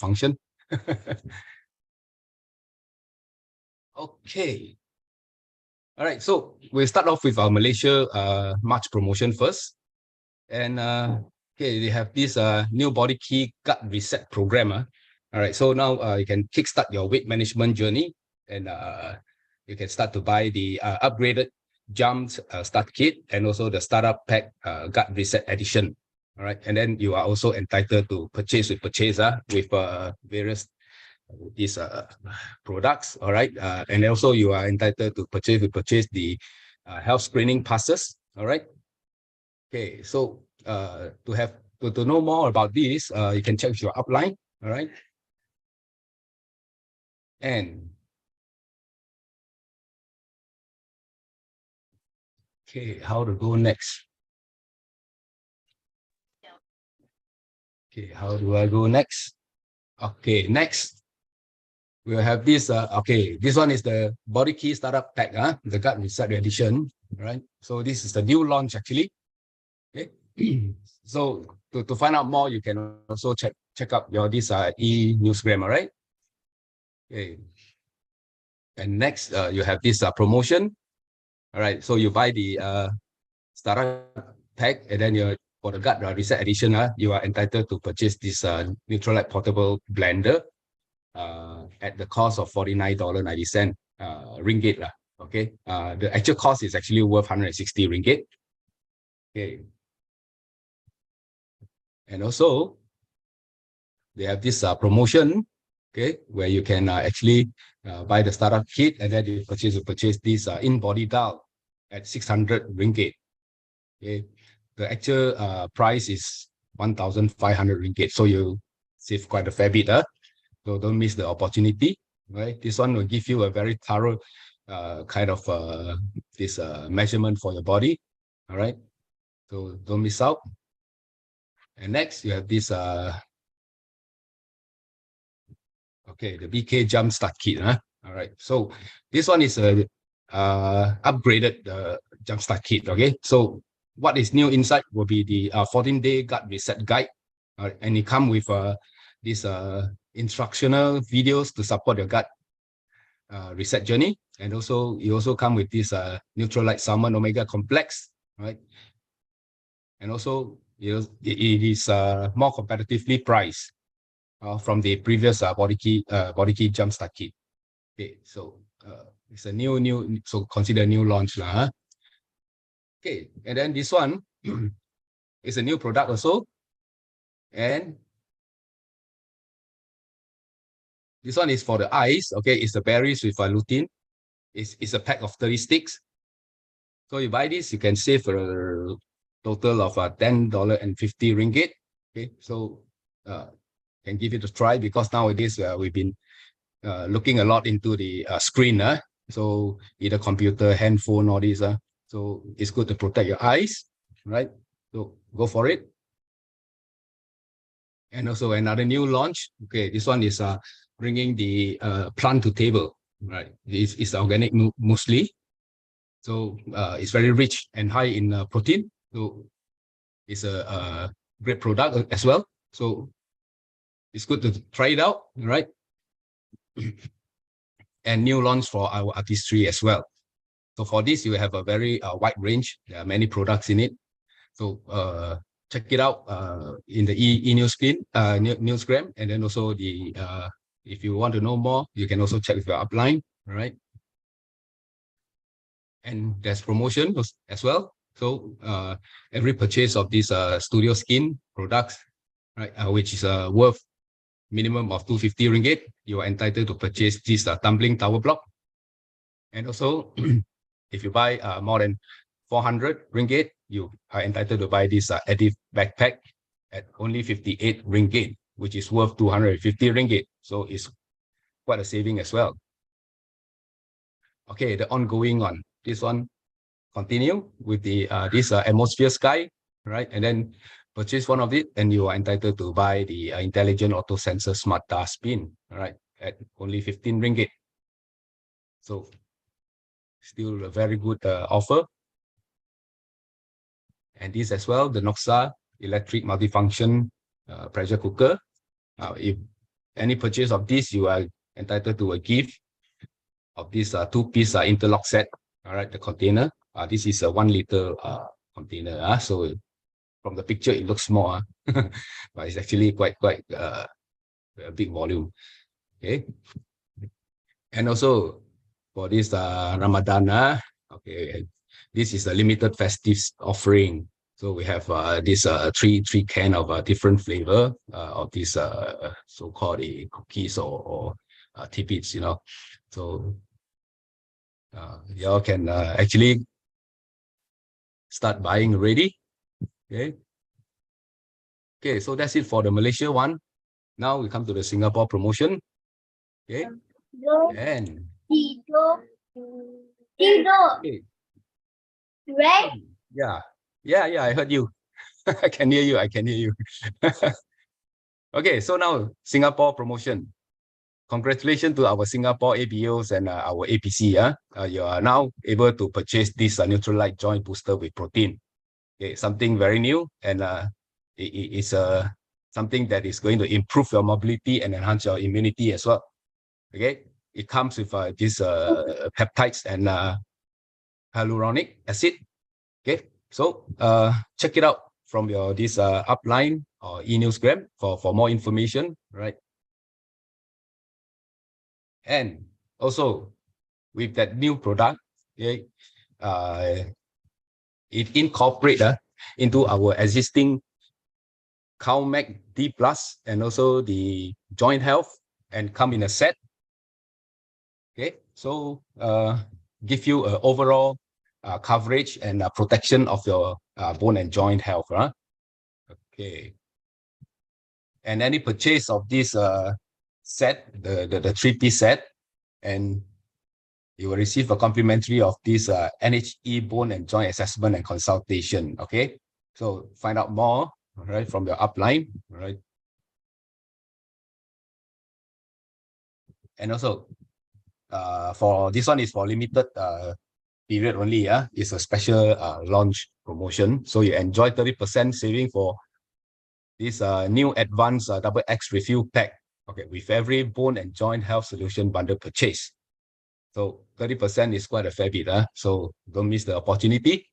function. Okay. All right, so we'll start off with our Malaysia March promotion first. And okay, they have this new body key gut reset program. All right, so now you can kickstart your weight management journey, and you can start to buy the upgraded Jump Start Kit and also the Startup Pack Gut Reset Edition. All right, and then you are also entitled to purchase with various these products. All right, and also you are entitled to purchase the health screening passes. All right. Okay, so to know more about this, you can check your upline. All right. And okay, how to go next? Okay, how do I go next? Okay, next we'll have this. Okay, this one is the Body Key Startup Pack, the Gut Reset Edition. Right. So this is the new launch actually. Okay. So to find out more, you can also check out your this e-newsgram. All right. Okay. And next, you have this promotion. All right. So you buy the starter pack, and then for the gut reset edition, you are entitled to purchase this Neutralite portable blender at the cost of $49.90 ringgit. Okay. The actual cost is actually worth 160 ringgit. Okay. And also, they have this promotion, okay, where you can actually buy the startup kit, and then you purchase this in-body dial at 600 ringgit. Okay, the actual price is 1,500 ringgit, so you save quite a fair bit. So don't miss the opportunity. Right, this one will give you a very thorough kind of this measurement for your body. All right, so don't miss out. And next, you have this okay, the BK Jump Start Kit. All right, so this one is a upgraded Jump Start Kit. Okay, so what is new inside will be the 14-day gut reset guide, and it comes with these instructional videos to support your gut reset journey, and also you also come with this Neutralite Salmon Omega Complex, right? And also it is more competitively priced from the previous body key jump start kit. Okay, so it's a new so consider new launch lah. Okay, and then this one is a new product also, and this one is for the eyes. Okay, it's the berries with lutein. It's a pack of 30 sticks. So you buy this, you can save a total of $10.50 ringgit. Okay, so can give it a try, because nowadays we've been looking a lot into the screen, so either computer, handphone, all these. So it's good to protect your eyes, right? So go for it. And also another new launch. Okay, this one is bringing the plant to table, right? It's organic muesli. So it's very rich and high in protein. So it's a great product as well. So it's good to try it out, right? And new launch for our artistry as well. So for this, you have a very wide range. There are many products in it. So check it out in the newsgram, and then also the if you want to know more, you can also check with your upline, right? And there's promotion as well. So every purchase of these studio skin products, right, which is worth minimum of 250 ringgit, you are entitled to purchase this tumbling tower block. And also, if you buy more than 400 ringgit, you are entitled to buy this Edif backpack at only 58 ringgit, which is worth 250 ringgit. So it's quite a saving as well. Okay, the ongoing one. This one continue with the this atmosphere sky, right? And then purchase one of it, and you are entitled to buy the intelligent auto sensor smart dustbin, right, at only 15 ringgit. So still a very good offer. And this as well, the Noxa electric multifunction pressure cooker. If any purchase of this, you are entitled to a gift of this two-piece interlock set. All right, the container. This is a 1 liter container. So from the picture, it looks small, but it's actually quite a big volume. Okay, and also for this Ramadan, okay, this is a limited festive offering. So we have this three can of different flavor of these so-called cookies or tidbits, you know. So y'all can actually start buying already. Okay. Okay, so that's it for the Malaysia one. Now we come to the Singapore promotion. Okay. And okay. Right? Yeah, I heard you. I can hear you. Okay, so now Singapore promotion. Congratulations to our Singapore ABOs and our APC. You are now able to purchase this Neutralite Joint Booster with protein. Okay, something very new, and it is something that is going to improve your mobility and enhance your immunity as well. Okay, it comes with these peptides and hyaluronic acid. Okay, so check it out from your this upline or e-newsgram for more information, right? And also with that new product, okay, it incorporates into our existing CalMac D Plus and also the Joint Health and come in a set. Okay, so give you an overall coverage and protection of your bone and joint health. Okay, and any purchase of this set, the 3-piece set, and you will receive a complimentary of this NHE bone and joint assessment and consultation. Okay, so find out more, right, from your upline, right? And also, for this one is for limited period only. It's a special launch promotion, so you enjoy 30% saving for this new advanced double X refill pack. Okay, with every bone and joint health solution bundle purchase. So 30% is quite a fair bit. So don't miss the opportunity.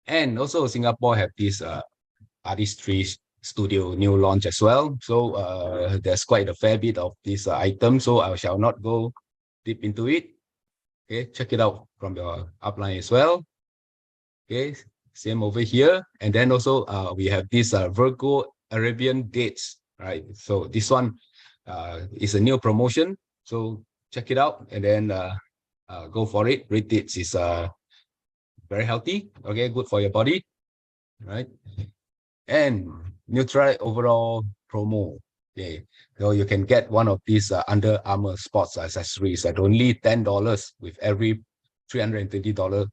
And also Singapore have this Artistry Studio new launch as well. So there's quite a fair bit of this item. So I shall not go deep into it. Okay, check it out from your upline as well. Okay, same over here. And then also we have this Virgo Arabian dates, right? So this one is a new promotion. So check it out and then go for it. Red dates is very healthy. Okay, good for your body, right? And Neutralite overall promo. Okay, so you can get one of these Under Armour sports accessories at only $10 with every $320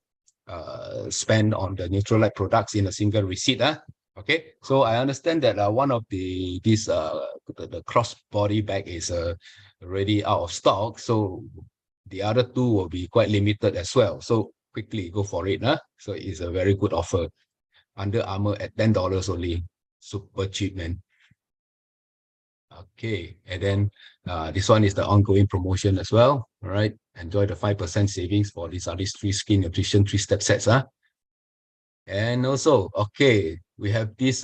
spend on the Neutralite products in a single receipt. Okay, so I understand that one of the crossbody bag is already out of stock, so the other two will be quite limited as well. So quickly go for it. So it's a very good offer. Under Armour at $10 only. Super cheap, man. Okay, and then this one is the ongoing promotion as well. All right, enjoy the 5% savings for these three skin nutrition 3-step sets. And also, okay, we have this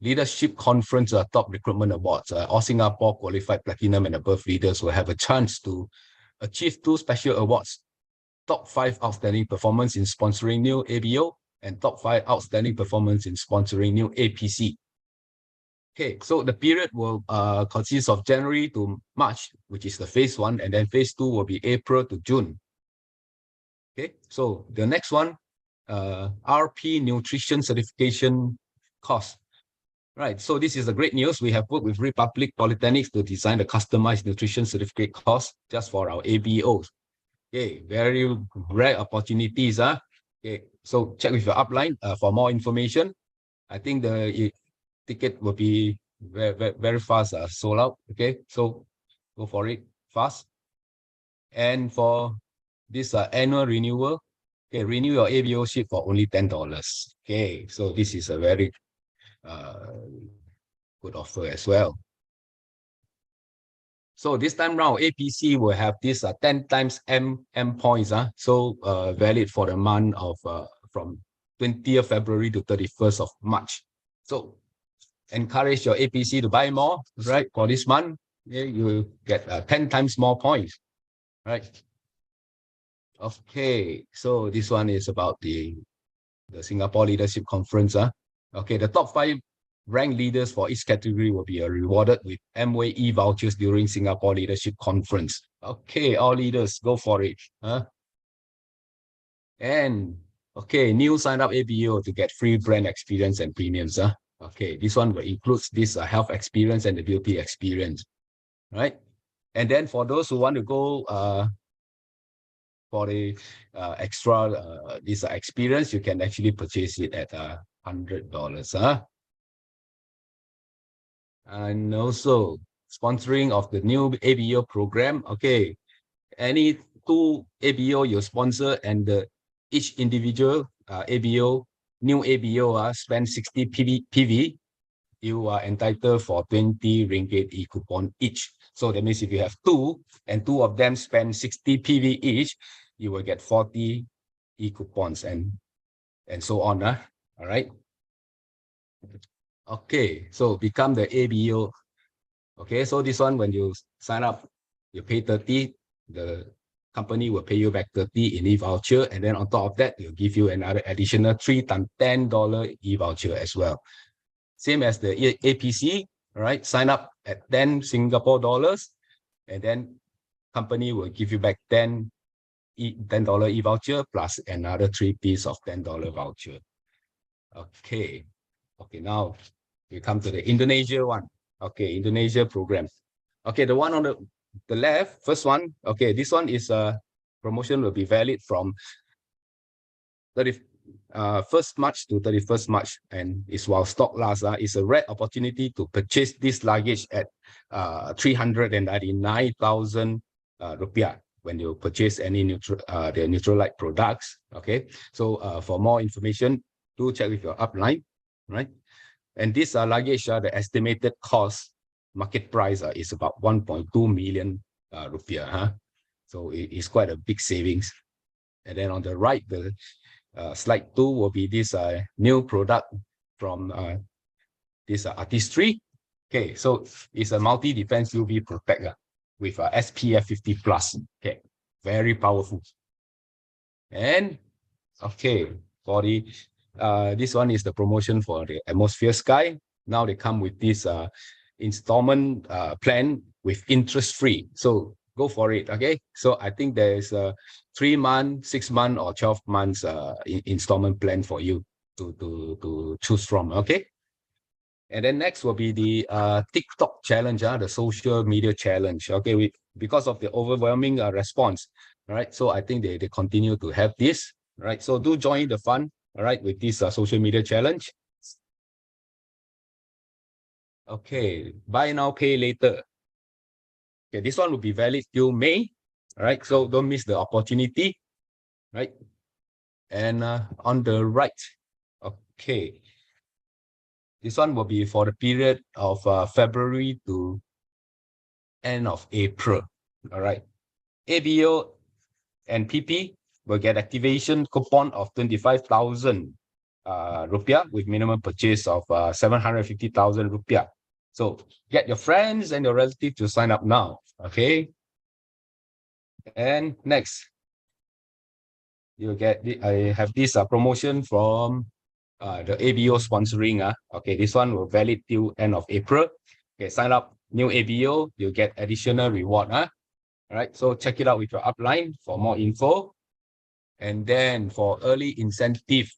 leadership conference top recruitment awards. All Singapore qualified platinum and above leaders will have a chance to achieve 2 special awards: top 5 outstanding performance in sponsoring new ABO and top 5 outstanding performance in sponsoring new APC. Okay, so the period will consist of January to March, which is the phase 1, and then phase 2 will be April to June. Okay, so the next one, RP Nutrition Certification course. Right, so this is the great news. We have worked with Republic Polytechnics to design the customized nutrition certificate course just for our ABOs. Okay, very rare opportunities. Okay, so check with your upline for more information. I think the ticket will be very fast sold out. Okay, so go for it fast. And for this annual renewal, okay, renew your ABO ship for only $10. Okay, so this is a very good offer as well. So this time round, APC will have this 10 times M points. So valid for the month of from 20th February to 31st of March. So encourage your APC to buy more, right? For this month, yeah, you get 10 times more points, right? Okay, so this one is about the Singapore Leadership Conference. Okay, the top 5 ranked leaders for each category will be rewarded with MWE vouchers during Singapore Leadership Conference. Okay, all leaders, go for it. And okay, new sign up ABO to get free brand experience and premiums. Okay, this one will includes this health experience and the beauty experience, right? And then for those who want to go for the extra this experience, you can actually purchase it at $100. And also sponsoring of the new ABO program. Okay, any 2 ABO you sponsor and each individual ABO, new ABO spend 60 PV, you are entitled for 20 ringgit e-coupon each. So that means if you have 2 and 2 of them spend 60 PV each, you will get 40 e-coupons and so on. All right. Okay, so become the ABO. Okay, so this one, when you sign up, you pay 30, the company will pay you back 30 in e-voucher, and then on top of that, they'll give you another additional 3 times $10 e-voucher as well. Same as the APC, right? Sign up at 10 Singapore dollars, and then company will give you back $10 e-voucher plus another 3 piece of $10 voucher. Okay, now we come to the Indonesia one. Okay, Indonesia program. Okay, the one on the left, first one. Okay, this one is promotion will be valid from 1st March to 31st March, and is while stock lasts. It's a rare opportunity to purchase this luggage at 399,000 rupiah when you purchase any the Neutralite products. Okay, so for more information, do check with your upline, right? And this luggage, the estimated cost, market price is about 1.2 million rupiah. So it is quite a big savings. And then on the right, the slide 2 will be this new product from this Artistry. Okay, so it's a multi-defense UV protector with SPF 50+. Okay, very powerful. And okay, for the this one is the promotion for the Atmosphere Sky. Now they come with this installment plan with interest free. So go for it. Okay, so I think there's a 3-month, 6-month, or 12 months installment plan for you to choose from. Okay, and then next will be the TikTok challenge, the social media challenge. Okay, because of the overwhelming response, right? So I think they continue to have this, right? So do join the fun, all right, with this social media challenge. Okay, buy now, pay later. Okay, this one will be valid till May, all right? So don't miss the opportunity, right? And on the right, okay, this one will be for the period of February to end of April, all right? ABO and PP will get activation coupon of 25,000 rupiah with minimum purchase of 750,000 rupiah. So get your friends and your relatives to sign up now, okay? And next, you get I have this promotion from the ABO sponsoring. Okay, this one will valid till end of April. Okay, sign up new ABO, you get additional reward. All right, so check it out with your upline for more info. And then for early incentive,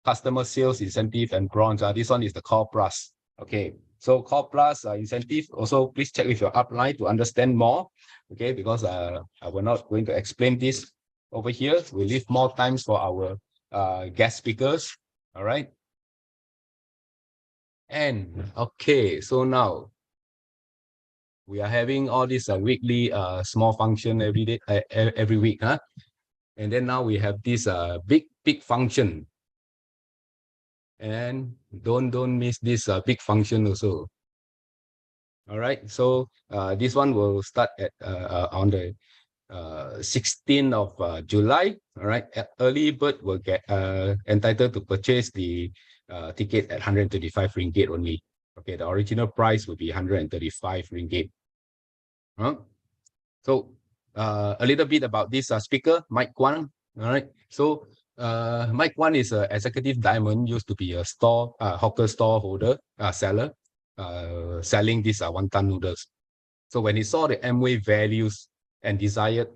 customer sales incentive and bronze, this one is the Core Plus. Okay, so Core Plus incentive, also please check with your upline to understand more. Okay, because we're not going to explain this over here. We leave more times for our guest speakers. All right. And okay, so now we are having all this weekly small function every day, every week. And then now we have this big function. And don't miss this big function also. All right, so this one will start at on the 16th of July. All right, early bird will get entitled to purchase the ticket at 135 ringgit only. Okay, the original price will be 135 ringgit. So a little bit about this speaker, Mike Kwan. All right, so Mike Kwan is an executive diamond, used to be a store hawker store holder, seller, selling these wonton noodles. So when he saw the Amway values and desired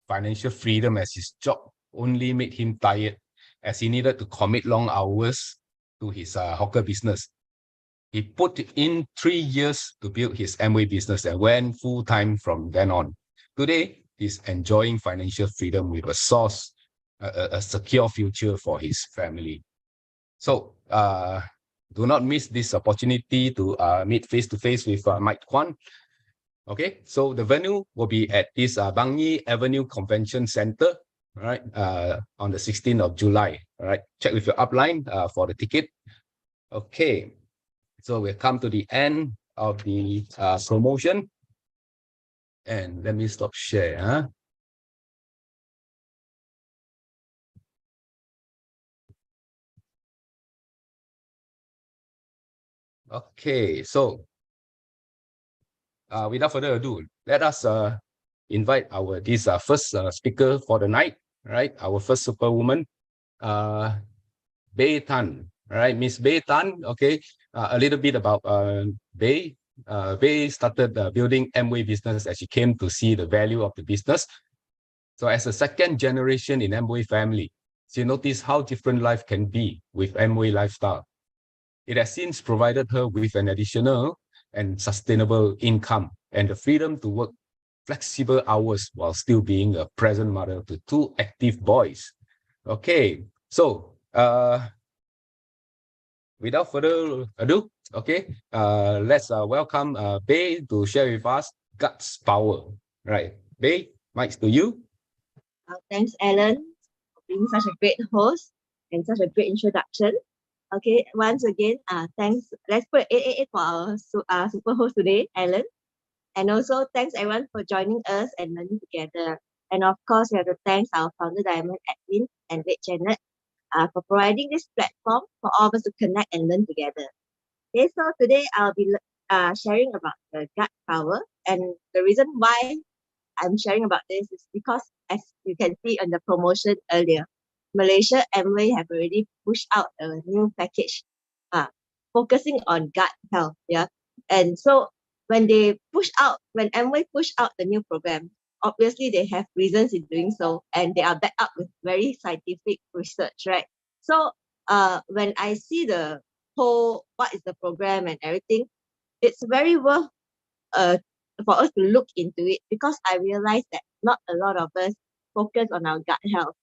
financial freedom as his job only made him tired, as he needed to commit long hours to his hawker business. He put in 3 years to build his Amway business and went full-time from then on. Today, he's enjoying financial freedom with a source, a secure future for his family. So do not miss this opportunity to meet face-to-face with Mike Kwan. Okay, so the venue will be at this Beii Avenue Convention Center, all right, on the 16th of July. All right, check with your upline for the ticket. Okay, so we've come to the end of the promotion. And let me stop share. Huh? Okay, so without further ado, let us invite our first speaker for the night, right? Our first superwoman, Beii Tan. All right, Miss Beii Tan. Okay, a little bit about Beii. Beii started building Amway business as she came to see the value of the business. So as a second generation in Amway family, she noticed how different life can be with Amway lifestyle. It has since provided her with an additional and sustainable income and the freedom to work flexible hours while still being a present mother to two active boys. Okay, so without further ado, okay, let's welcome Beii to share with us Guts Power. Right, Beii, mic's to you. Thanks, Alan, for being such a great host and such a great introduction. Okay, once again, thanks. Let's put 888 for our super host today, Alan. And also, thanks everyone for joining us and learning together. And of course, we have to thank our founder, Diamond Edwin and Late Janet, for providing this platform for all of us to connect and learn together. Okay, so today I'll be sharing about the gut power. And the reason why I'm sharing about this is because, as you can see on the promotion earlier, Malaysia Amway have already pushed out a new package, focusing on gut health. Yeah, and so when Amway push out the new program, obviously they have reasons in doing so, and they are backed up with very scientific research, right? So, when I see the whole what is the program and everything, it's very worth for us to look into it, because I realized that not a lot of us focus on our gut health.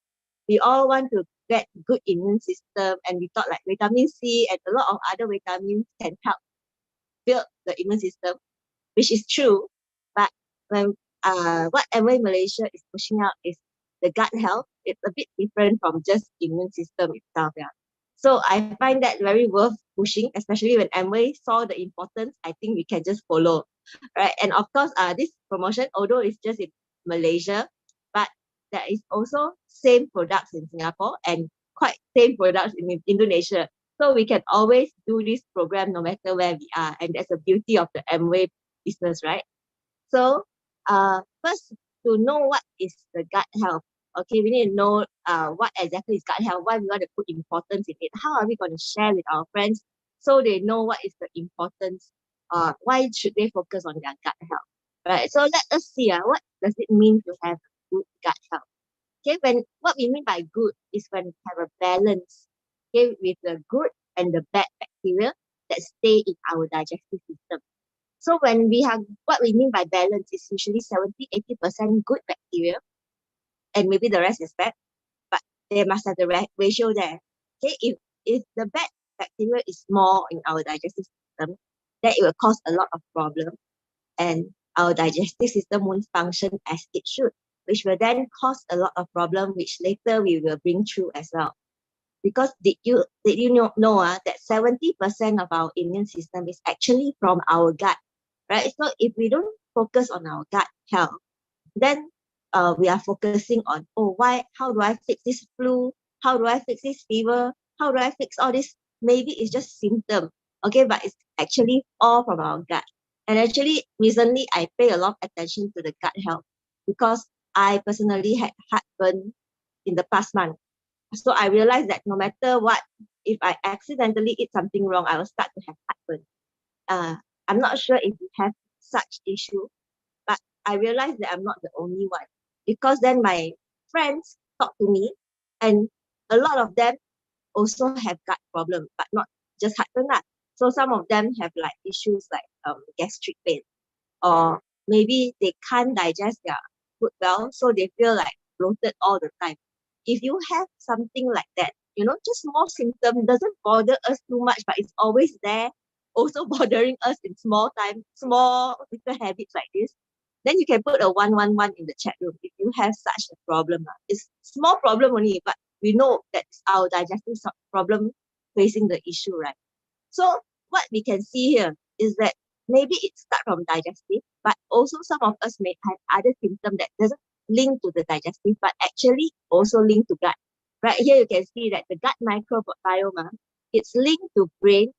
We all want to get good immune system, and we thought like vitamin C and a lot of other vitamins can help build the immune system, which is true. But when what Amway Malaysia is pushing out is the gut health. It's a bit different from just immune system itself. Yeah. So I find that very worth pushing, especially when Amway saw the importance. I think we can just follow, right? And of course, this promotion, although it's just in Malaysia, but there is also same products in Singapore and quite same products in Indonesia. So we can always do this program no matter where we are, and that's the beauty of the Amway business, right? So, first, to know what is the gut health, okay, we need to know what exactly is gut health, why we want to put importance in it, how are we going to share with our friends so they know what is the importance, why should they focus on their gut health, right? So let us see what does it mean to have good gut health. Okay, what we mean by good is when we have a balance, okay, with the good and the bad bacteria that stay in our digestive system. So when we have, what we mean by balance is usually 70-80% good bacteria, and maybe the rest is bad, but they must have the ratio there. Okay, if the bad bacteria is more in our digestive system, then it will cause a lot of problem, and our digestive system won't function as it should, which will then cause a lot of problem, which later we will bring through as well. Because did you know that 70% of our immune system is actually from our gut, right? So if we don't focus on our gut health, then we are focusing on, how do I fix this flu? How do I fix this fever? How do I fix all this? Maybe it's just symptom, okay, but it's actually all from our gut. And actually, recently I pay a lot of attention to the gut health because I personally had heartburn in the past month. So I realized that no matter what, if I accidentally eat something wrong, I will start to have heartburn. I'm not sure if you have such issue, but I realized that I'm not the only one, because then my friends talk to me, and a lot of them also have gut problem, but not just heartburn lah. So some of them have like issues like gastric pain, or maybe they can't digest their food well, so they feel like bloated all the time. If you have something like that, just small symptom doesn't bother us too much, but it's always there, also bothering us in small little habits like this, then you can put a 111 in the chat room if you have such a problem. It's small problem only, but we know that it's our digestive problem facing the issue, right? So what we can see here is that maybe it starts from digestive, but also some of us may have other symptoms that doesn't link to the digestive, but actually also link to gut. Right here, you can see that the gut microbiome, it's linked to brain,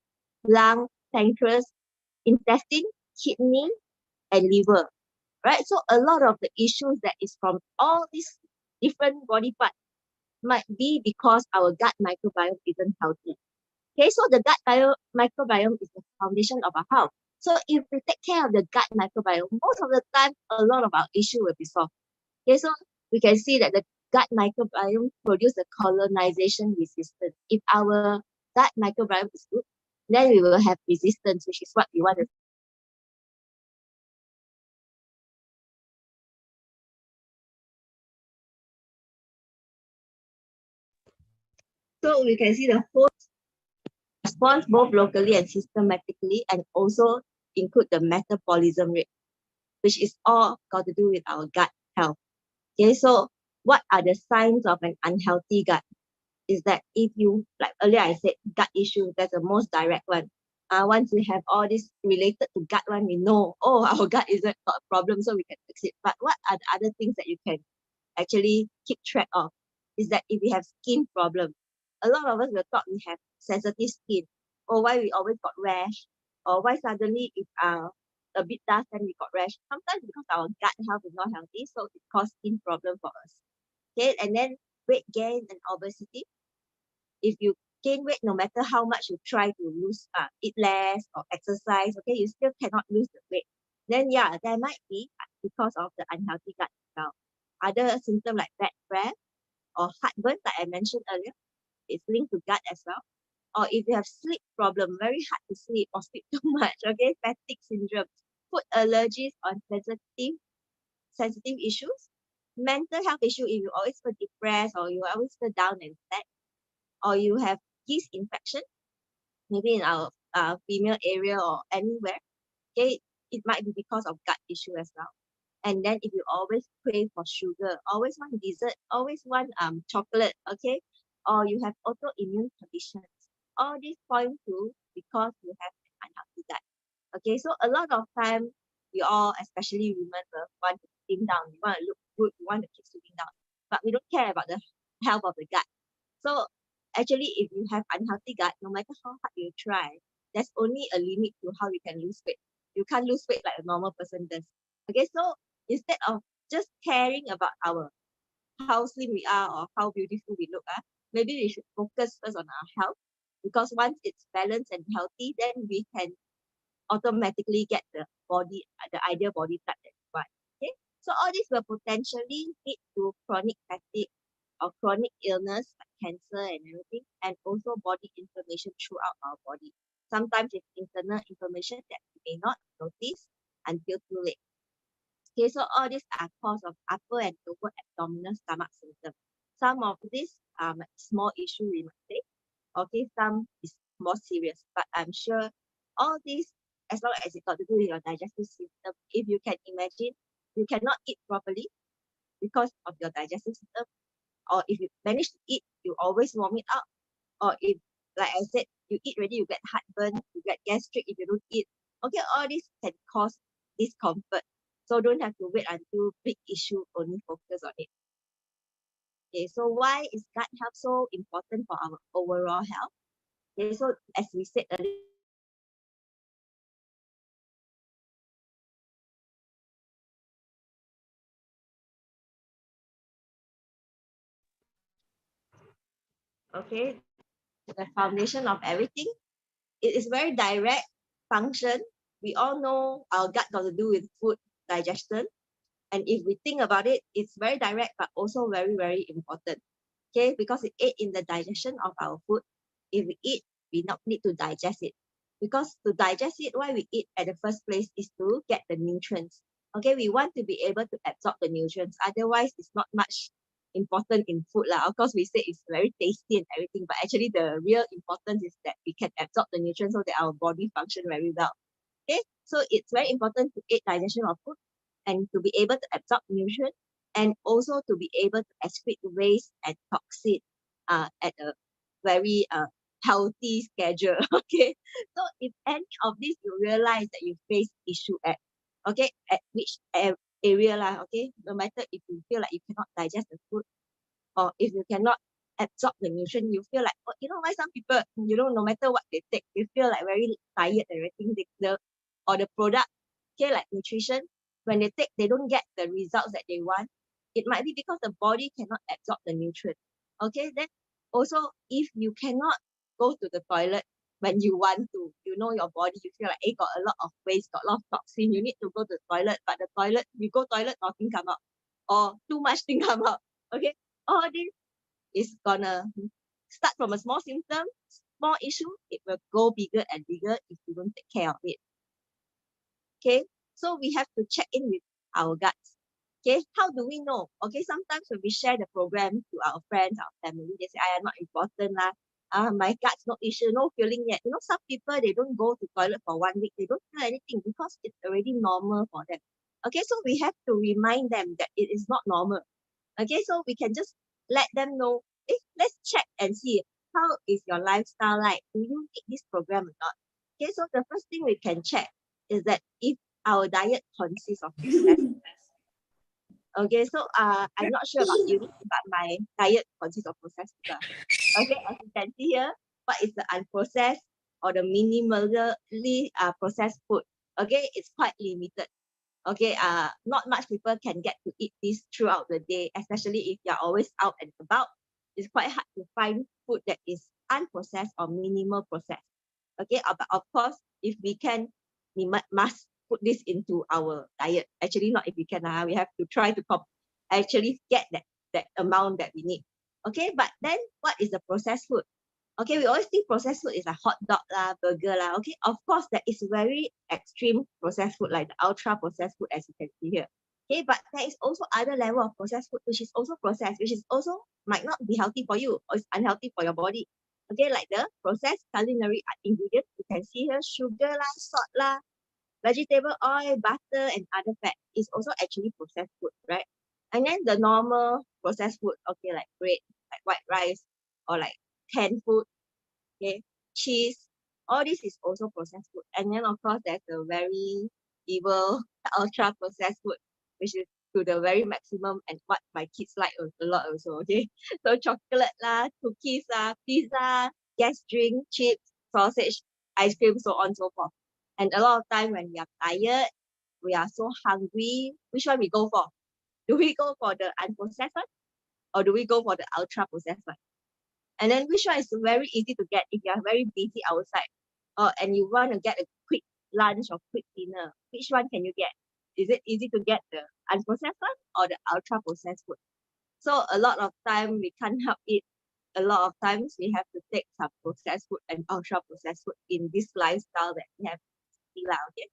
lung, pancreas, intestine, kidney, and liver. Right? So a lot of the issues that is from all these different body parts might be because our gut microbiome isn't healthy. Okay, so the gut microbiome is the foundation of our health. So if we take care of the gut microbiome, most of the time, a lot of our issue will be solved. Okay, so we can see that the gut microbiome produces the colonization resistance. If our gut microbiome is good, then we will have resistance, which is what we want to. So we can see the whole response both locally and systematically, and also include the metabolism rate, which is all got to do with our gut health. Okay, so what are the signs of an unhealthy gut? Is that if you, like earlier I said, gut issue, that's the most direct one. Once we have all this related to gut one, we know, our gut is not a problem, so we can fix it. But what are the other things that you can actually keep track of? Is that if we have skin problem, a lot of us will thought we have sensitive skin, or why we always got rash, or why suddenly if a bit dust then we got rash. Sometimes because our gut health is not healthy, so it causes skin problem for us. Okay, and then weight gain and obesity. If you gain weight, no matter how much you try to lose, eat less or exercise, okay, you still cannot lose the weight. Then yeah, there might be because of the unhealthy gut health. Other symptoms like bad breath or heartburn, like I mentioned earlier, it's linked to gut as well. Or if you have sleep problem, very hard to sleep or sleep too much, okay, fatigue syndrome, food allergies or sensitive issues, mental health issue, if you always feel depressed or you always feel down and sad, or you have yeast infection, maybe in our female area or anywhere, okay, it might be because of gut issue as well. And then if you always crave for sugar, always want dessert, always want chocolate, okay, or you have autoimmune conditions, all these point to because you have an unhealthy gut. Okay, so a lot of time we all, especially women, will want to slim down, we want to look good, we want to keep slimming down, but we don't care about the health of the gut. So actually, if you have unhealthy gut, no matter how hard you try, there's only a limit to how you can lose weight. You can't lose weight like a normal person does. Okay, so instead of just caring about our how slim we are or how beautiful we look, maybe we should focus first on our health, because once it's balanced and healthy, then we can automatically get the ideal body type that we want. Okay, so all this will potentially lead to chronic fatigue or chronic illness like cancer and everything, and also body inflammation throughout our body. Sometimes it's internal inflammation that we may not notice until too late. Okay, so all these are cause of upper and lower abdominal stomach symptoms. Some of these are small issue we might say. Okay, some is more serious, but I'm sure all these, as long as it got to do with your digestive system, if you can imagine, you cannot eat properly because of your digestive system, or if you manage to eat, you always vomit out, or if, like I said, you eat already, you get heartburn, you get gastric if you don't eat. Okay, all this can cause discomfort. So don't have to wait until big issue, only focus on it. Okay, so why is gut health so important for our overall health? Okay, so as we said earlier, okay, the foundation of everything, it is very direct function. We all know our gut got to do with food digestion. And if we think about it, it's very direct, but also very, very important. Okay, because it aid in the digestion of our food. If we eat, we not need to digest it. Because to digest it, why we eat at the first place is to get the nutrients. Okay, we want to be able to absorb the nutrients. Otherwise, it's not much important in food lah. Of course, we say it's very tasty and everything, but actually the real importance is that we can absorb the nutrients so that our body function very well. Okay, so it's very important to aid digestion of food and to be able to absorb nutrients and also to be able to excrete waste and toxin at a very healthy schedule. Okay, so if any of this you realize that you face issue at which area lah, okay, no matter if you feel like you cannot digest the food or if you cannot absorb the nutrient, you feel like, oh, you know why some people, no matter what they take, they feel like very tired and everything. Or the product, okay, like nutrition, when they take, they don't get the results that they want. It might be because the body cannot absorb the nutrient. Okay, then also if you cannot go to the toilet when you want to, your body, you feel like, hey, got a lot of waste, got a lot of toxin, you need to go to the toilet, but the toilet, you go toilet, nothing come out, or too much thing come out. Okay, all this is gonna start from a small symptom, small issue, it will go bigger and bigger if you don't take care of it. Okay, so we have to check in with our guts. Okay, how do we know? Okay, sometimes when we share the program to our friends, our family, they say, I am not important lah. My gut's no issue, no feeling yet. Some people, they don't go to toilet for 1 week. They don't feel anything because it's already normal for them. Okay, so we have to remind them that it is not normal. Okay, so we can just let them know, let's check and see how is your lifestyle like. Do you need this program or not? Okay, so the first thing we can check is that if our diet consists of processed. Okay, so I'm not sure about you, but my diet consists of processed food. Okay, as you can see here, what is the unprocessed or the minimally processed food? Okay, it's quite limited. Okay, not much people can get to eat this throughout the day, especially if you're always out and about. It's quite hard to find food that is unprocessed or minimal processed. Okay, but of course, if we can, we must put this into our diet. Actually, not if we can, we have to try to actually get that amount that we need. Okay, but then what is the processed food? Okay, we always think processed food is like hot dog lah, burger lah. Okay, of course, that is very extreme processed food, like the ultra processed food, as you can see here. Okay, but there is also other level of processed food, which is also processed, which is also might not be healthy for you or is unhealthy for your body. Okay, like the processed culinary ingredients, you can see here, sugar lah, salt lah, vegetable oil, butter, and other fat is also actually processed food, right? And then the normal processed food, okay, like bread, like white rice, or like canned food, okay, cheese, all this is also processed food. And then of course there's a very evil ultra processed food, which is to the very maximum and what my kids like a lot also. Okay, so chocolate lah, cookies lah, pizza, gas drink, chips, sausage, ice cream, so on and so forth. And a lot of time when we are tired, we are so hungry, which one we go for? Do we go for the unprocessed one or do we go for the ultra processed one? And then which one is very easy to get if you are very busy outside and you want to get a quick lunch or quick dinner? Which one can you get? Is it easy to get the unprocessed one or the ultra processed food? So a lot of time we can't help it. A lot of times we have to take some processed food and ultra processed food in this lifestyle that we have. Okay,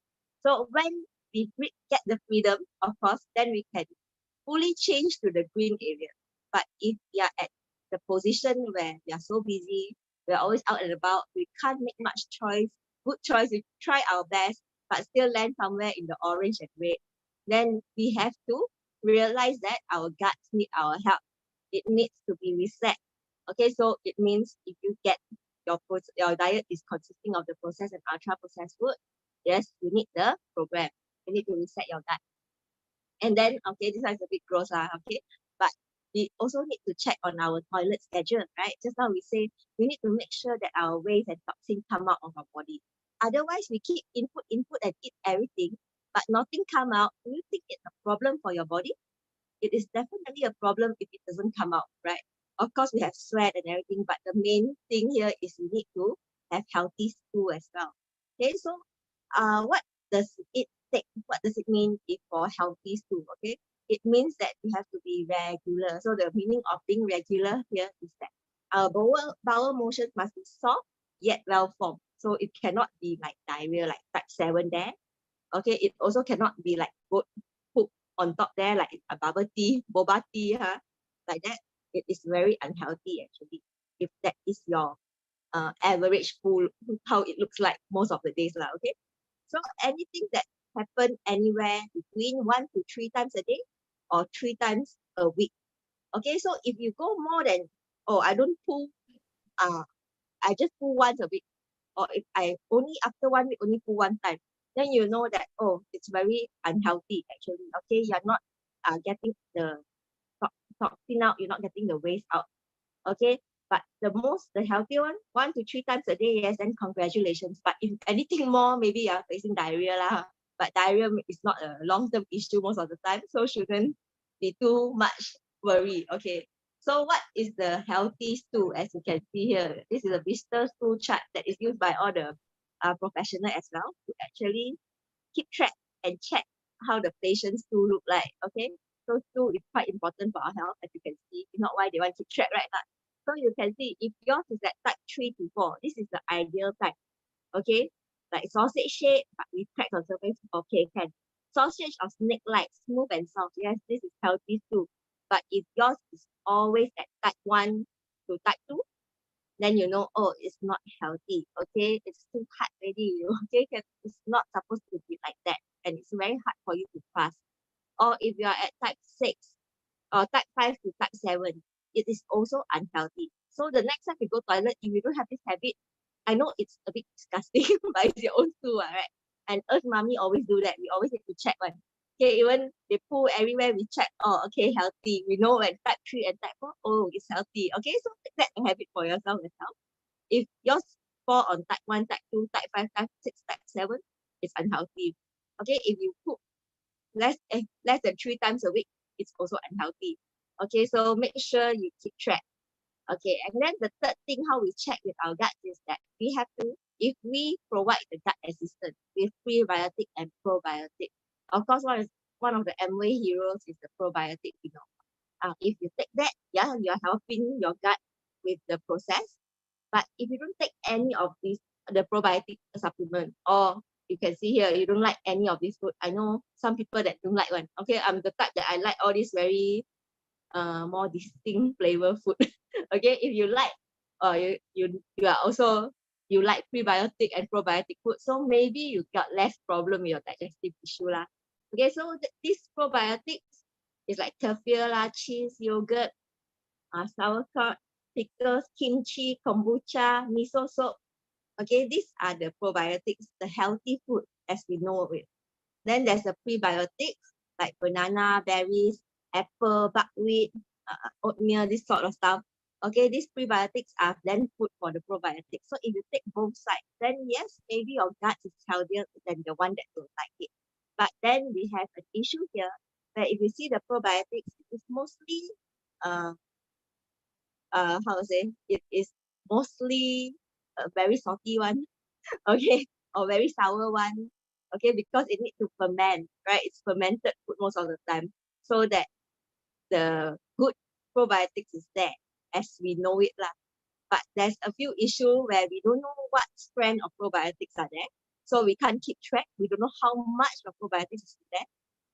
so when we get the freedom, of course, then we can fully change to the green area. But if we are at the position where we are so busy, we're always out and about, we can't make much good choice, we try our best, but still land somewhere in the orange and red, then we have to realize that our guts need our help. It needs to be reset. Okay, so it means if you get your diet is consisting of the processed and ultra processed food, yes, you need the program. You need to reset your gut. And then, okay, this one is a bit gross, okay, but we also need to check on our toilet schedule, right? Just now we say we need to make sure that our waste and toxin come out of our body. Otherwise, we keep input, and eat everything, but nothing come out. Do you think it's a problem for your body? It is definitely a problem if it doesn't come out, right? Of course, we have sweat and everything, but the main thing here is we need to have healthy stool as well. Okay, so what does it take? What does it mean if for healthy stool? Okay, it means that you have to be regular. So the meaning of being regular here is that our bowel motion must be soft yet well formed. So it cannot be like diarrhea, like type 7 there. Okay, it also cannot be like goat poop on top there, like a bubble tea, boba tea, like that. It is very unhealthy actually. If that is your average pool, how it looks like most of the days lah. Okay, so anything that happen anywhere between 1 to 3 times a day or 3 times a week. Okay, so if you go more than, oh, I don't poo, I just poo once a week, or if I only after 1 week only poo one time, then you know that, oh, it's very unhealthy actually. Okay, you're not getting the toxin out, you're not getting the waste out. Okay, but the healthy one, 1 to 3 times a day, yes, then congratulations. But if anything more, maybe you're facing diarrhea lah. But diarrhea is not a long-term issue most of the time, so shouldn't be too much worry. Okay, so what is the healthy stool? As you can see here, this is a blister stool chart that is used by all the professional as well to actually keep track and check how the patient's stool look like. Okay, so stool is quite important for our health, as you can see. If not, why they want to keep track, right? So you can see if yours is at type 3 to 4, this is the ideal type. Okay, like sausage shape, but with cracks on surface. Okay, can. Sausage or snake-like, smooth and soft. Yes, this is healthy too. But if yours is always at type 1 to type 2, then you know, oh, it's not healthy. Okay, it's too hard already. Okay, it's not supposed to be like that, and it's very hard for you to pass. Or if you are at type 6 or type 5 to type 7, it is also unhealthy. So the next time you go toilet, if you don't have this habit, I know it's a bit disgusting, but it's your own too, right? And us mommy always do that. We always need to check one. Okay, even they poo everywhere, we check, oh, okay, healthy. We know when type 3 and type 4, oh, it's healthy. Okay, so take that a habit for yourself as well. If yours fall on type 1, type 2, type 5, type 6, type 7, it's unhealthy. Okay, if you poop less than 3 times a week, it's also unhealthy. Okay, so make sure you keep track. Okay, and then the third thing how we check with our gut is that we have to, if we provide the gut assistant with prebiotic and probiotic, of course one of the Amway heroes is the probiotic, you know. If you take that, yeah, you're helping your gut with the process. But if you don't take any of these, the probiotic supplement, or you can see here, you don't like any of these food. I know some people that don't like one. Okay, I'm the type that I like all these very more distinct flavor food. Okay, if you like, you are also, you like prebiotic and probiotic food, so maybe you got less problem with your digestive issue lah. Okay, so these probiotics is like kefir lah, cheese, yogurt, sauerkraut, pickles, kimchi, kombucha, miso soup. Okay, these are the probiotics, the healthy food as we know it. Then there's the prebiotics like banana, berries, apple, buckwheat, oatmeal, this sort of stuff. Okay, these prebiotics are then food for the probiotics. So if you take both sides, then yes, maybe your gut is healthier than the one that don't like it. But then we have an issue here where if you see the probiotics, it's mostly how to say, it is mostly a very salty one, okay, or very sour one, okay, because it needs to ferment, right? It's fermented food most of the time, so that the good probiotics is there as we know it lah. But there's a few issues where we don't know what strand of probiotics are there, so we can't keep track. We don't know how much of probiotics is there,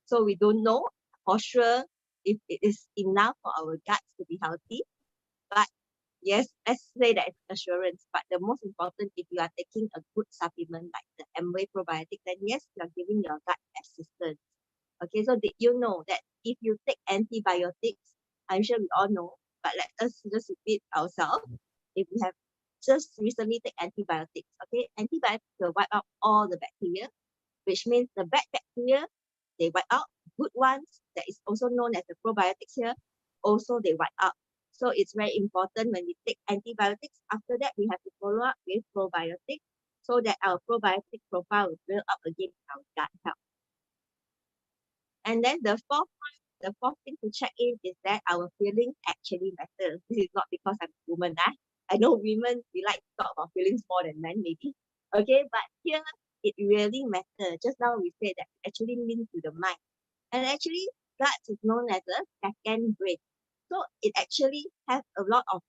so we don't know for sure if it is enough for our guts to be healthy. But yes, let's say that it's assurance. But the most important, if you are taking a good supplement like the Amway probiotic, then yes, you are giving your gut assistance. Okay, so did you know that if you take antibiotics, I'm sure we all know but let us just repeat ourselves. If we have just recently take antibiotics, okay, antibiotics will wipe out all the bacteria, which means the bad bacteria, they wipe out. Good ones, that is also known as the probiotics here, also they wipe out. So it's very important when we take antibiotics. After that, we have to follow up with probiotics so that our probiotic profile will build up again our gut health. And then the fourth thing to check in is that our feelings actually matter. This is not because I'm a woman. I know women, we like to talk about feelings more than men, maybe. Okay, but here it really matters. Just now we said that it actually linked to the mind. And actually, gut is known as a second brain. So it actually has a lot of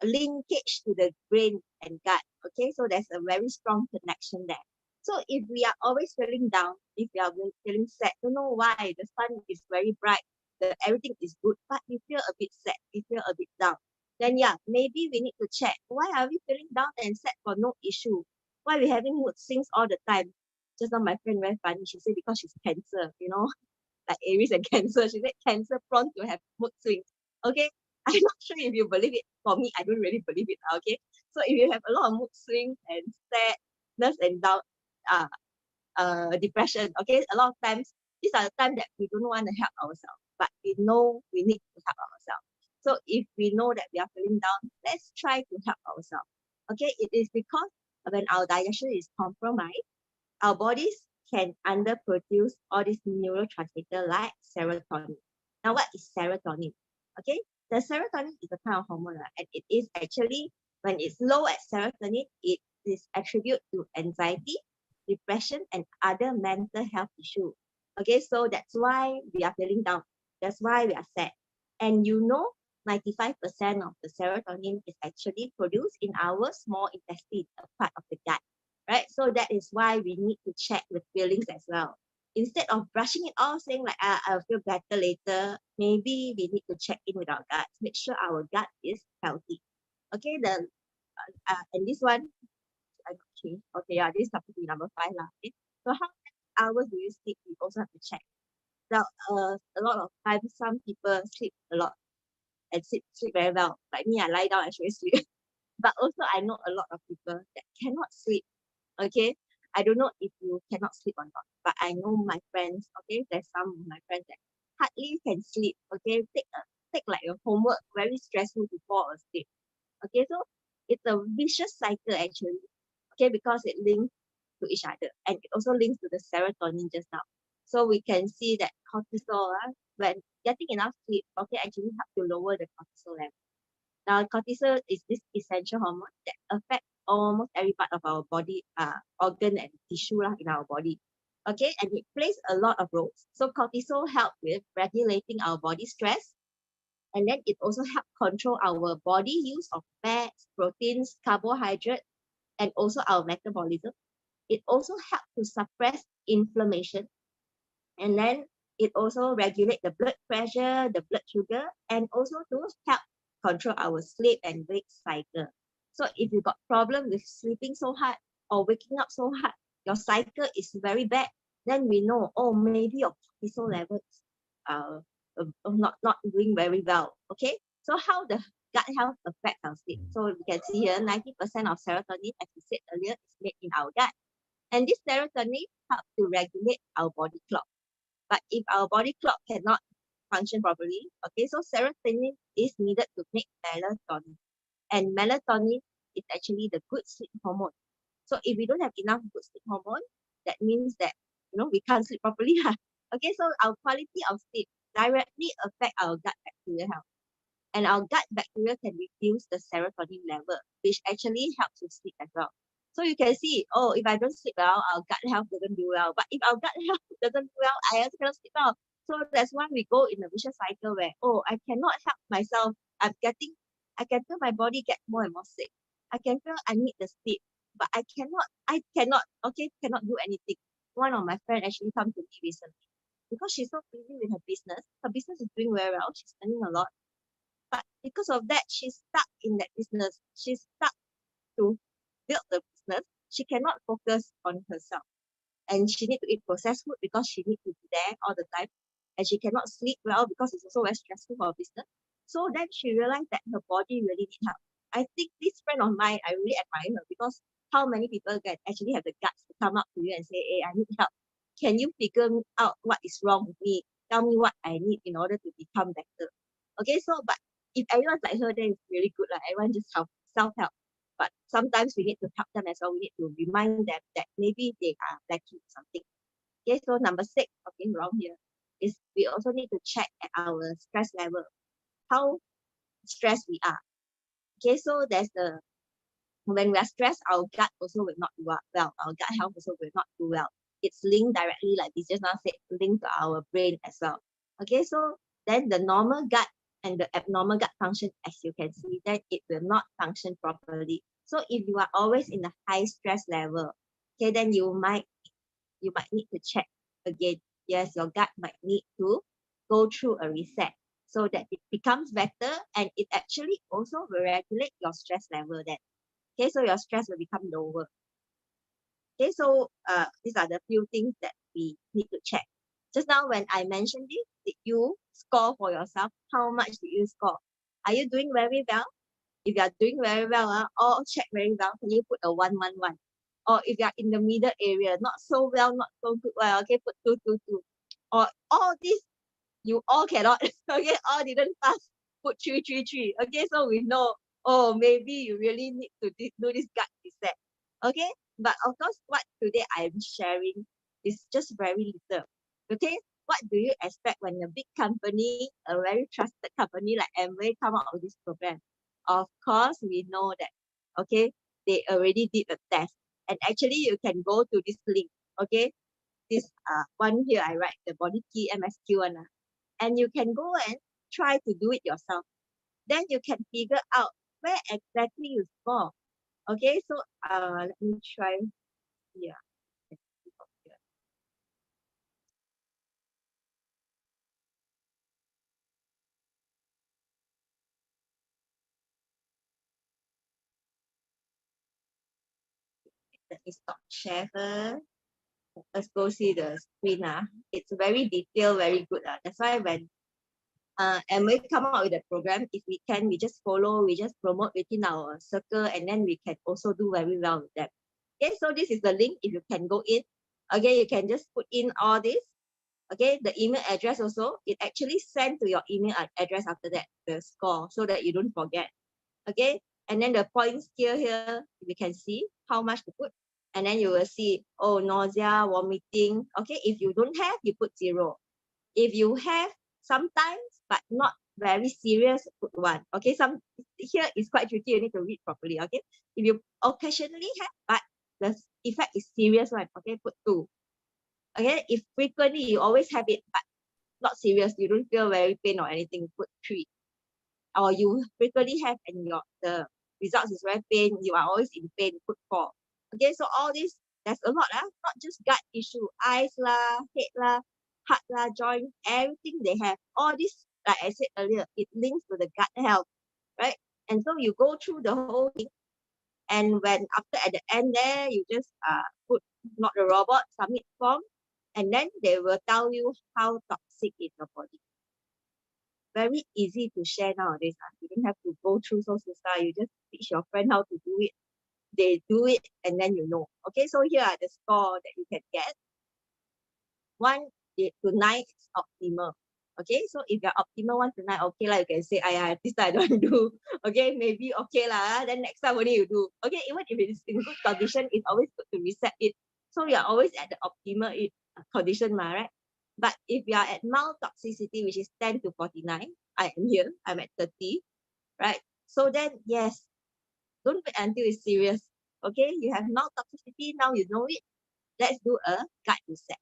linkage to the brain and gut. Okay, so there's a very strong connection there. So if we are always feeling down, if we are feeling sad, don't know why, the sun is very bright, everything is good, but we feel a bit sad, we feel a bit down, then yeah, maybe we need to check, why are we feeling down and sad for no issue? Why we having mood swings all the time? Just now my friend very funny, she said because she's Cancer, like Aries and Cancer. She said Cancer prone to have mood swings. Okay, I'm not sure if you believe it. For me, I don't really believe it. Okay, so if you have a lot of mood swings and sadness and down, depression. Okay, a lot of times these are the time that we don't want to help ourselves, but we know we need to help ourselves. So if we know that we are feeling down, let's try to help ourselves. Okay, it is because when our digestion is compromised, our bodies can underproduce all these neurotransmitter like serotonin. Now, what is serotonin? Okay, the serotonin is a kind of hormone, and it is actually, when it's low at serotonin, it is attributed to anxiety, depression, and other mental health issues. Okay, so that's why we are feeling down. That's why we are sad. And 95% of the serotonin is actually produced in our small intestine, a part of the gut. Right? So that is why we need to check with feelings as well. Instead of brushing it off, saying like, I'll feel better later, maybe we need to check in with our gut, make sure our gut is healthy. Okay, and this one, okay, yeah, this is supposed to be number 5 lah. Okay, so how many hours do you sleep? We also have to check. Now, a lot of times, some people sleep a lot and sleep very well. Like me, I lie down and straight sleep. But also, I know a lot of people that cannot sleep. Okay, I don't know if you cannot sleep or not, but I know my friends. Okay, there's some of my friends that hardly can sleep. Okay, take like a homework, very stressful to fall asleep. Okay, so it's a vicious cycle actually. Okay, because it links to each other, and it also links to the serotonin just now. So we can see that cortisol, when getting enough sleep, okay, actually help to lower the cortisol level. Now, cortisol is this essential hormone that affects almost every part of our body, organ and tissue in our body. Okay, and it plays a lot of roles. So cortisol helps with regulating our body stress, and then it also helps control our body use of fats, proteins, carbohydrates, and also our metabolism. It also helps to suppress inflammation, and then it also regulate the blood pressure, the blood sugar, and also to help control our sleep and wake cycle. So if you got problem with sleeping so hard or waking up so hard, your cycle is very bad, then we know, oh, maybe your cortisol level is not doing very well. Okay, so how the gut health affect our sleep? So we can see here 90% of serotonin, as we said earlier, is made in our gut, and this serotonin helps to regulate our body clock. But if our body clock cannot function properly, okay, so serotonin is needed to make melatonin. And melatonin is actually the good sleep hormone. So if we don't have enough good sleep hormone, that means that we can't sleep properly. Okay, so our quality of sleep directly affect our gut bacteria health. And our gut bacteria can reduce the serotonin level, which actually helps with sleep as well. So you can see, oh, if I don't sleep well, our gut health doesn't do well. But if our gut health doesn't do well, I also cannot sleep well. So that's why we go in a vicious cycle where, oh, I cannot help myself. I can feel my body get more and more sick. I can feel I need the sleep, but I cannot do anything. One of my friends actually come to me recently because she's so busy with her business. Her business is doing very well. She's earning a lot. But because of that, she's stuck in that business. She's stuck to build the business. She cannot focus on herself. And she need to eat processed food because she need to be there all the time. And she cannot sleep well because it's also very stressful for her business. So then she realized that her body really need help. I think this friend of mine, I really admire her because how many people can actually have the guts to come up to you and say, hey, I need help. Can you figure out what is wrong with me? Tell me what I need in order to become better. Okay, so but if everyone's like her, then it's really good. Like everyone just self-help. But sometimes we need to help them as well. We need to remind them that maybe they are lacking something. Okay, so number 6, okay, wrong here, is we also need to check at our stress level, how stressed we are. Okay, so there's the, when we are stressed, our gut also will not do well. Our gut health also will not do well. It's linked directly, like we just now said, linked to our brain as well. Okay, so then the normal gut and the abnormal gut function, as you can see, then it will not function properly. So if you are always in a high stress level, okay, then you might need to check again. Yes, your gut might need to go through a reset so that it becomes better, and it actually also will regulate your stress level then. Okay, so your stress will become lower. Okay, so these are the few things that we need to check. Just now when I mentioned this, did you score for yourself? How much did you score? Are you doing very well? If you are doing very well, or check very well, can you put a 111? Or if you are in the middle area, not so well, not so good, well, okay, put 222. Or all this, you all cannot, okay, all didn't pass, put 333. Okay, so we know, oh, maybe you really need to do this gut reset. Okay, but of course, what today I'm sharing is just very little. Okay, what do you expect when a big company, a very trusted company like Amway come out with this program? Of course, we know that, okay, they already did a test. And actually, you can go to this link, okay? This one here, I write the body key MSQ one. And you can go and try to do it yourself. Then you can figure out where exactly you score. Okay, so let me try here. Let me stop share first. Let's go see the screen. It's very detailed, very good. That's why when and we come out with a program, if we can, we just follow, we just promote within our circle, and then we can also do very well with them. Okay, so this is the link. If you can go in, okay, you can just put in all this. Okay, the email address also, it actually sent to your email address after that, the score, so that you don't forget. Okay, and then the points here, we can see how much to put. And then you will see, oh, nausea, vomiting. Okay, if you don't have, you put 0. If you have sometimes, but not very serious, put 1. Okay, some here is quite tricky. You need to read properly. Okay, if you occasionally have, but the effect is serious one. Okay, put 2. Okay, if frequently you always have it, but not serious, you don't feel very pain or anything, put 3. Or you frequently have and the results is very pain, you are always in pain, put 4. Okay, so all this, there's a lot, not just gut issue, eyes lah, head lah, heart lah, joint, everything they have. All this, like I said earlier, it links to the gut health, right? And so you go through the whole thing, and when after at the end there, you just put not the robot, submit form, and then they will tell you how toxic is your body. Very easy to share nowadays. You don't have to go through so susah. You just teach your friend how to do it. They do it, and then you know. Okay, so here are the score that you can get. 1 to 9 is optimal. Okay, so if you're optimal 1 to 9, okay lah, you can say, this time I don't do. Okay, maybe okay lah. Then next time only you do. Okay, even if it is in good condition, it's always good to reset it. So you're always at the optimal condition, right? But if you are at mild toxicity, which is 10 to 49, I am here, I'm at 30, right? So then, yes, don't wait until it's serious. Okay, you have mild toxicity, now you know it. Let's do a gut reset.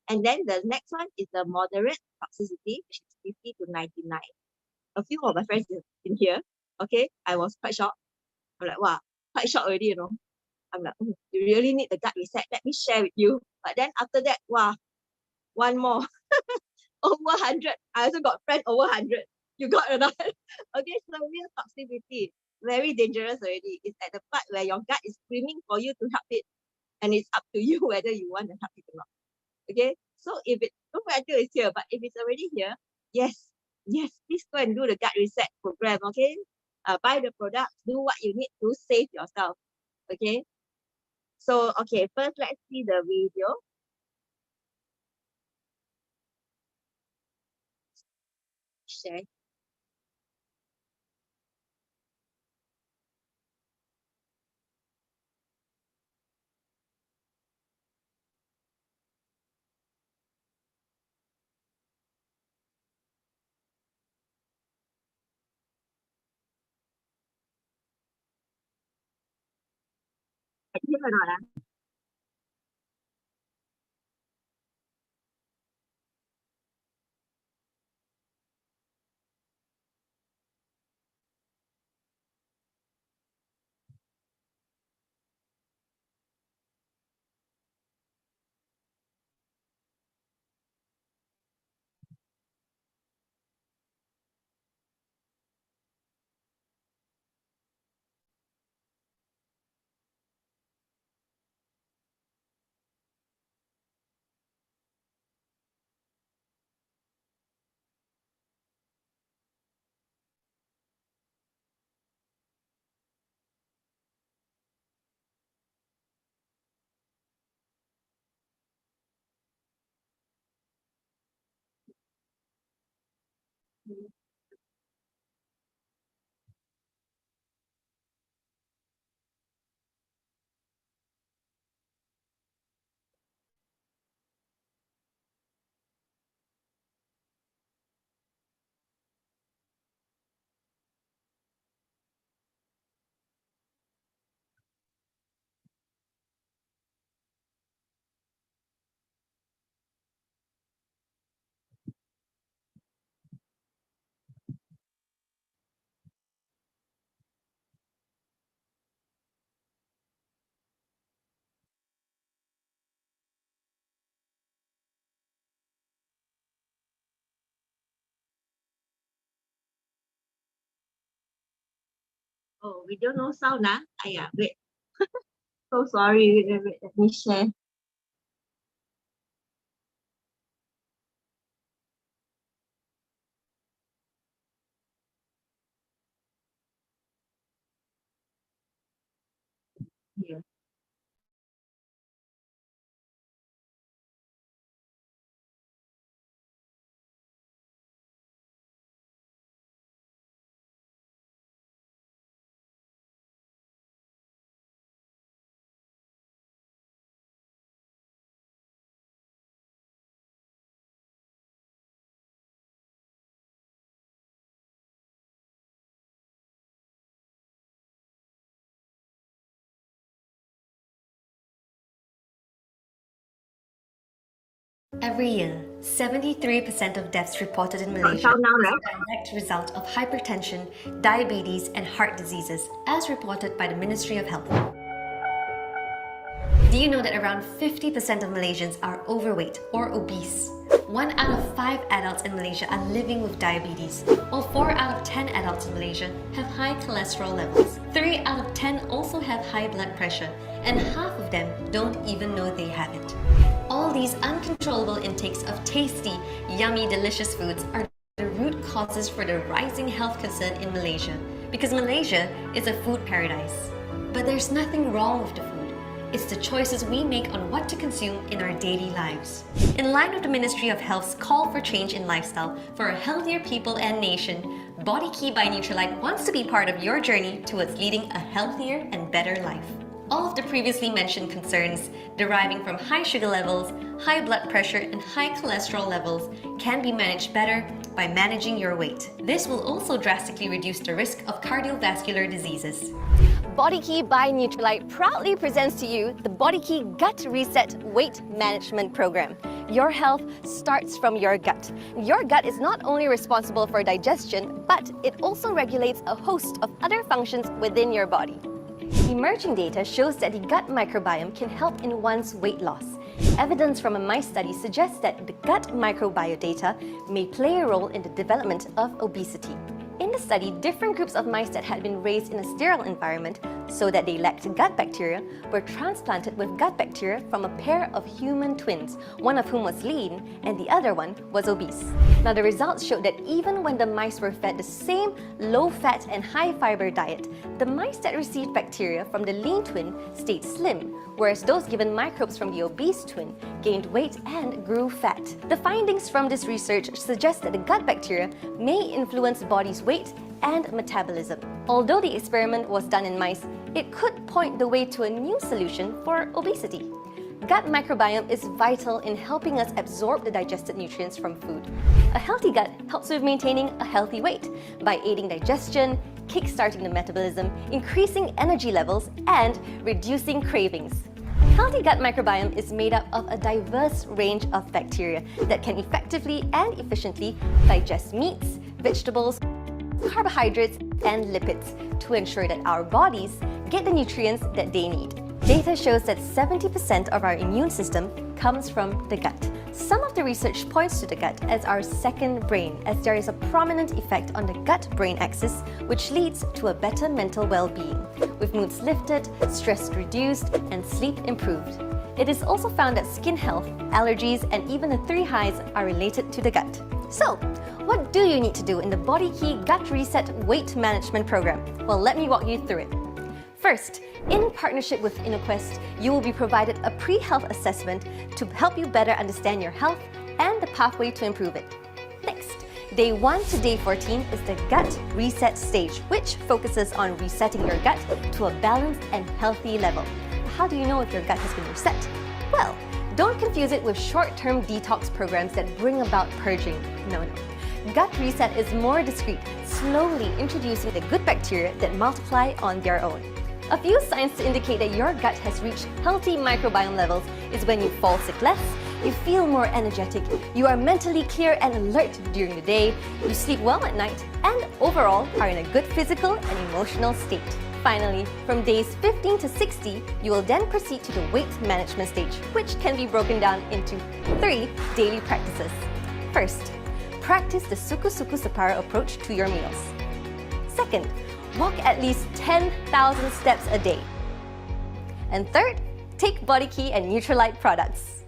And then the next one is the moderate toxicity, which is 50 to 99. A few of my friends in here, okay, I was quite shocked. I'm like, wow, quite shocked already, I'm like, you really need the gut reset. Let me share with you. But then after that, wow, one more. Over 100. I also got friends over 100. You got or not? Okay, so real toxicity, very dangerous already. It's at the part where your gut is screaming for you to help it. And it's up to you whether you want to help it or not. Okay, so if it, don't wait until it's here, but if it's already here, yes, yes, please go and do the gut reset program, okay? Buy the product, do what you need to save yourself, okay? So, okay, first let's see the video. Share. Can you hear or not? Oh, video no sound, ah? Wait. So sorry, wait, let me share. Here. Every year, 73% of deaths reported in Malaysia Sound now, is right? a direct result of hypertension, diabetes, and heart diseases, as reported by the Ministry of Health. Do you know that around 50% of Malaysians are overweight or obese? 1 out of 5 adults in Malaysia are living with diabetes, while 4 out of 10 adults in Malaysia have high cholesterol levels. 3 out of 10 also have high blood pressure, and half of them don't even know they have it. All these uncontrollable intakes of tasty, yummy, delicious foods are the root causes for the rising health concern in Malaysia, because Malaysia is a food paradise. But there's nothing wrong with the food. It's the choices we make on what to consume in our daily lives. In line with the Ministry of Health's call for change in lifestyle for a healthier people and nation, Body Key by Nutrilite wants to be part of your journey towards leading a healthier and better life. All of the previously mentioned concerns deriving from high sugar levels, high blood pressure, and high cholesterol levels can be managed better by managing your weight. This will also drastically reduce the risk of cardiovascular diseases. Body Key by Nutrilite proudly presents to you the Body Key Gut Reset Weight Management Program. Your health starts from your gut. Your gut is not only responsible for digestion, but it also regulates a host of other functions within your body. Emerging data shows that the gut microbiome can help in one's weight loss. Evidence from a mice study suggests that the gut microbiota may play a role in the development of obesity. In the study, different groups of mice that had been raised in a sterile environment so that they lacked gut bacteria, were transplanted with gut bacteria from a pair of human twins, one of whom was lean and the other one was obese. Now, the results showed that even when the mice were fed the same low-fat and high-fiber diet, the mice that received bacteria from the lean twin stayed slim, whereas those given microbes from the obese twin gained weight and grew fat. The findings from this research suggest that the gut bacteria may influence the body's weight and metabolism. Although the experiment was done in mice, it could point the way to a new solution for obesity. Gut microbiome is vital in helping us absorb the digested nutrients from food. A healthy gut helps with maintaining a healthy weight by aiding digestion, kickstarting the metabolism, increasing energy levels, and reducing cravings. Healthy gut microbiome is made up of a diverse range of bacteria that can effectively and efficiently digest meats, vegetables, carbohydrates, and lipids to ensure that our bodies get the nutrients that they need. Data shows that 70% of our immune system comes from the gut. Some of the research points to the gut as our second brain, as there is a prominent effect on the gut-brain axis, which leads to a better mental well-being, with moods lifted, stress reduced, and sleep improved. It is also found that skin health, allergies, and even the 3 highs are related to the gut. So, what do you need to do in the Body Key Gut Reset Weight Management Program? Well, let me walk you through it. First, in partnership with InnoQuest, you will be provided a pre-health assessment to help you better understand your health and the pathway to improve it. Next, day 1 to day 14 is the Gut Reset stage, which focuses on resetting your gut to a balanced and healthy level. How do you know if your gut has been reset? Well, don't confuse it with short-term detox programs that bring about purging. No. Gut reset is more discreet, slowly introducing the good bacteria that multiply on their own. A few signs to indicate that your gut has reached healthy microbiome levels is when you fall sick less, you feel more energetic, you are mentally clear and alert during the day, you sleep well at night, and overall are in a good physical and emotional state. Finally, from days 15 to 60, you will then proceed to the weight management stage, which can be broken down into 3 daily practices. First, practice the Suku-Suku Separa approach to your meals. Second, walk at least 10,000 steps a day. And third, take Body Key and Nutrilite products.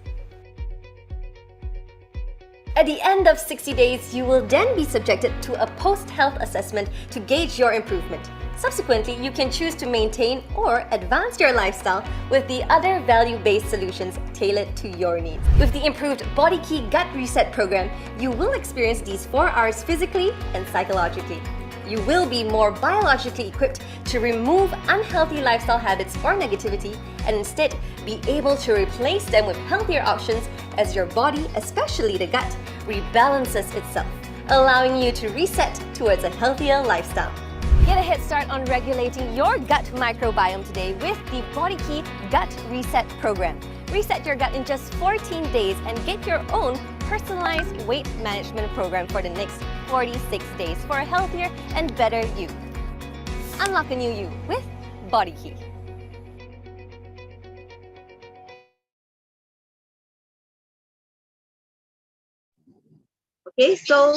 At the end of 60 days, you will then be subjected to a post-health assessment to gauge your improvement. Subsequently, you can choose to maintain or advance your lifestyle with the other value-based solutions tailored to your needs. With the improved Body Key Gut Reset program, you will experience these 4 R's physically and psychologically. You will be more biologically equipped to remove unhealthy lifestyle habits or negativity and instead be able to replace them with healthier options as your body, especially the gut, rebalances itself, allowing you to reset towards a healthier lifestyle. Get a head start on regulating your gut microbiome today with the Body Key Gut Reset program. Reset your gut in just 14 days and get your own personalized weight management program for the next 46 days for a healthier and better you. Unlock a new you with Body Key. Okay, so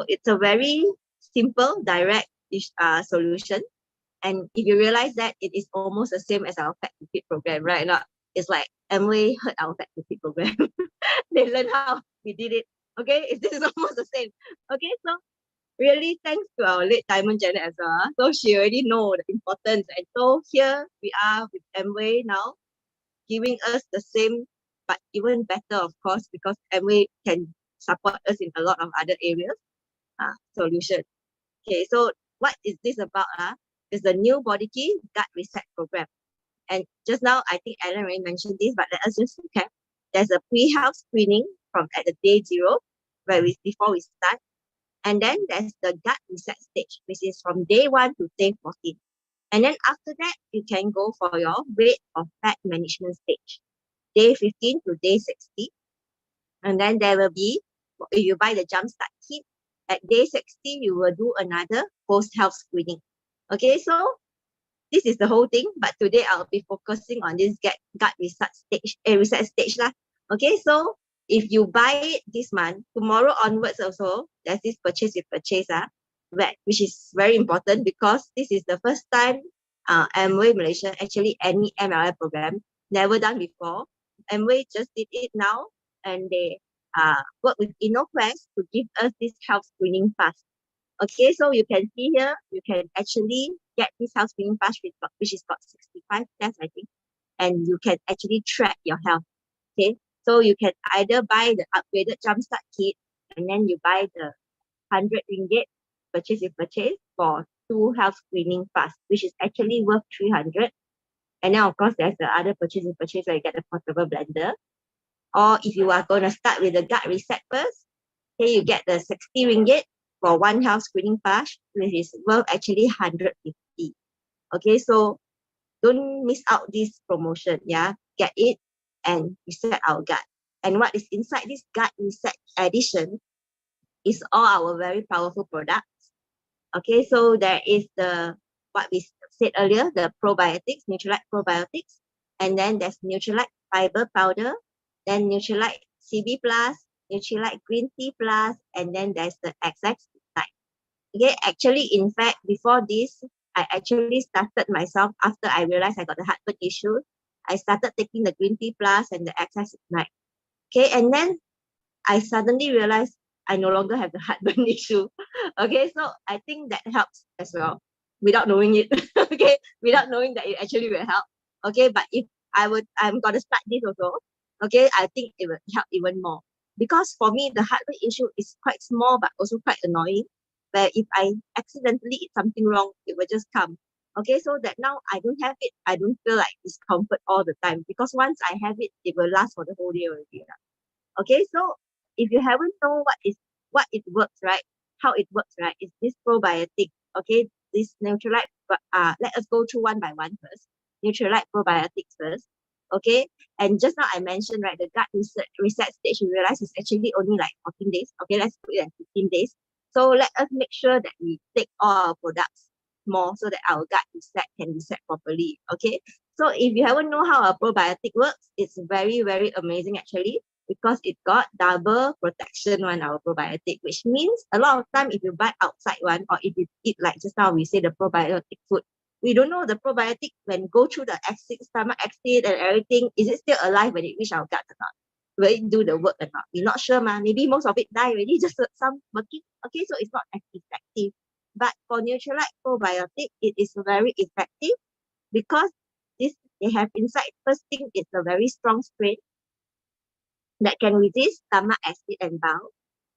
it's a very simple, direct solution. And if you realize that it is almost the same as our Fat to Fit program, right? Not, it's like Amway heard our Fat to Fit program. They learned how we did it. Okay, this is almost the same. Okay, so really thanks to our late Diamond Janet as well. So she already know the importance. And so here we are with Amway now, giving us the same, but even better, of course, because Amway can support us in a lot of other areas. Solution. Okay, so what is this about? It's the new Body Key Gut Reset program. And just now, I think Alan already mentioned this, but let us just recap. There's a pre-health screening from at the day 0, before we start. And then there's the gut reset stage, which is from day 1 to day 14. And then after that, you can go for your weight or fat management stage, day 15 to day 60. And then there will be, if you buy the Jumpstart kit, at day 60, you will do another post-health screening. Okay, so this is the whole thing, but today I'll be focusing on this gut reset stage, Okay, so if you buy it this month, tomorrow onwards also, there's this purchase with purchase, which is very important because this is the first time Amway Malaysia, actually any MLM program, never done before. Amway just did it now, and they work with InnoQuest to give us this health screening pass. Okay, so you can see here, you can actually get this health screening pass, which is got 65 tests, I think, and you can actually track your health. Okay, so you can either buy the upgraded jumpstart kit, and then you buy the 100 ringgit purchase with purchase for 2 health screening pass, which is actually worth 300. And then of course there's the other purchase with purchase where you get the portable blender. Or if you are going to start with the gut reset first, okay, you get the 60 ringgit for 1 health screening pass, which is worth actually 150. Okay, so don't miss out this promotion. Yeah, get it and reset our gut. And what is inside this gut reset edition is all our very powerful products. Okay, so there is what we said earlier, the probiotics, Nutrilite probiotics, and then there's Nutrilite fiber powder, then Nutrilite CB plus, Nutrilite green tea plus, and then there's the XX type. Okay, actually, in fact, before this, I actually started myself after I realized I got the heartburn issue. I started taking the green tea plus and the XX Ignite. Okay, and then I suddenly realized I no longer have the heartburn issue. Okay, so I think that helps as well without knowing it. Okay, without knowing that it actually will help. Okay, but if I'm gonna start this also. Okay, I think it will help even more because for me the heartburn issue is quite small but also quite annoying. But if I accidentally eat something wrong, it will just come. Okay, so that now I don't have it, I don't feel like discomfort all the time because once I have it, it will last for the whole day already. Okay, so if you haven't know what it works, right? How it works, right? Is this probiotic. Okay, this Nutrilite. Let us go through one by one first. Nutrilite probiotics first. Okay, and just now I mentioned, right, the gut reset stage. You realize it's actually only like 14 days. Okay, let's put it at 15 days. So let us make sure that we take all our products more so that our gut reset can reset properly. Okay, so if you haven't know how a probiotic works, it's very, very amazing actually, because it got double protection on our probiotic, which means a lot of time if you buy outside one or if you eat like just now we say the probiotic food, we don't know the probiotic when go through the acid, stomach acid and everything, is it still alive when it reach our gut or not? Will it do the work or not? We're not sure, ma. Maybe most of it die already, just some working. Okay, so it's not as effective. But for Nutrilite probiotic, it is very effective because they have inside, first thing, it's a very strong strain that can resist stomach acid and bowel.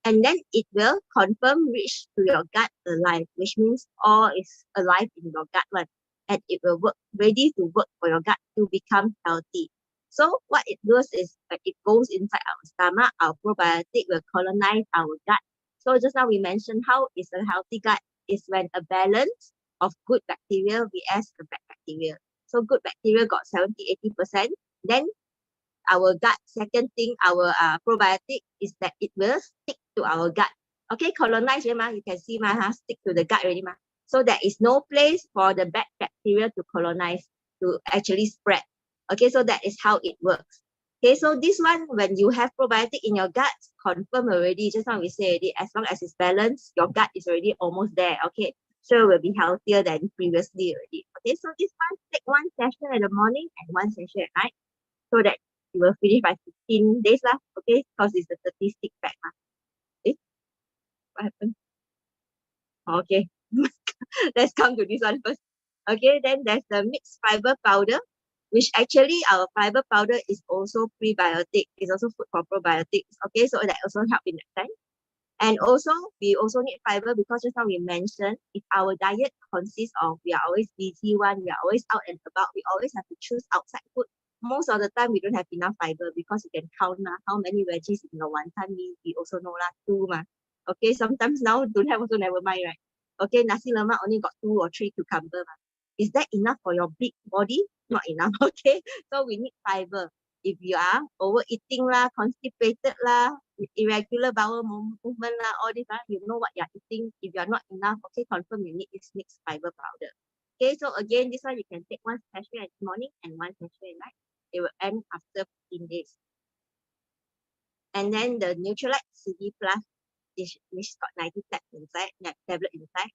And then it will confirm reach to your gut alive, which means all is alive in your gut one. And it will work, ready to work for your gut to become healthy. So what it does is that it goes inside our stomach, our probiotic will colonize our gut. So just now we mentioned how is a healthy gut is when a balance of good bacteria vs the bad bacteria. So good bacteria got 70-80%. Then our gut, second thing, our probiotic is that it will stick to our gut. Okay, colonize, you can see stick to the gut already. So there is no place for the bad bacteria to colonize, to actually spread. Okay, so that is how it works. Okay, so this one, when you have probiotic in your gut, confirm already, just now we say already, as long as it's balanced, your gut is already almost there. Okay, so it will be healthier than previously already. Okay, so this one, take one session in the morning and one session at night, so that you will finish by 15 days lah. Okay, because it's the 30 stick pack. What happened? Okay, let's come to this one first. Okay, then there's the mixed fiber powder, which actually our fiber powder is also prebiotic. It's also food for probiotics. Okay, so that also help in that time. And also, we also need fiber because just now we mentioned, if our diet consists of, we are always busy one, we are always out and about, we always have to choose outside food. Most of the time, we don't have enough fiber because you can count how many veggies in your one-time meal. We also know 2 ma. Okay, sometimes now don't have also never mind, right? Okay, nasi lemak only got 2 or 3 cucumber. Is that enough for your big body? Not enough. Okay, so we need fiber. If you are overeating lah, constipated lah, irregular bowel movement lah, all this you know what you're eating. If you're not enough, okay, confirm you need this mixed fiber powder. Okay, so again, this one you can take one session at morning and one session at night. It will end after 15 days. And then the Nutrilite CB Plus, which got 90 tablet inside.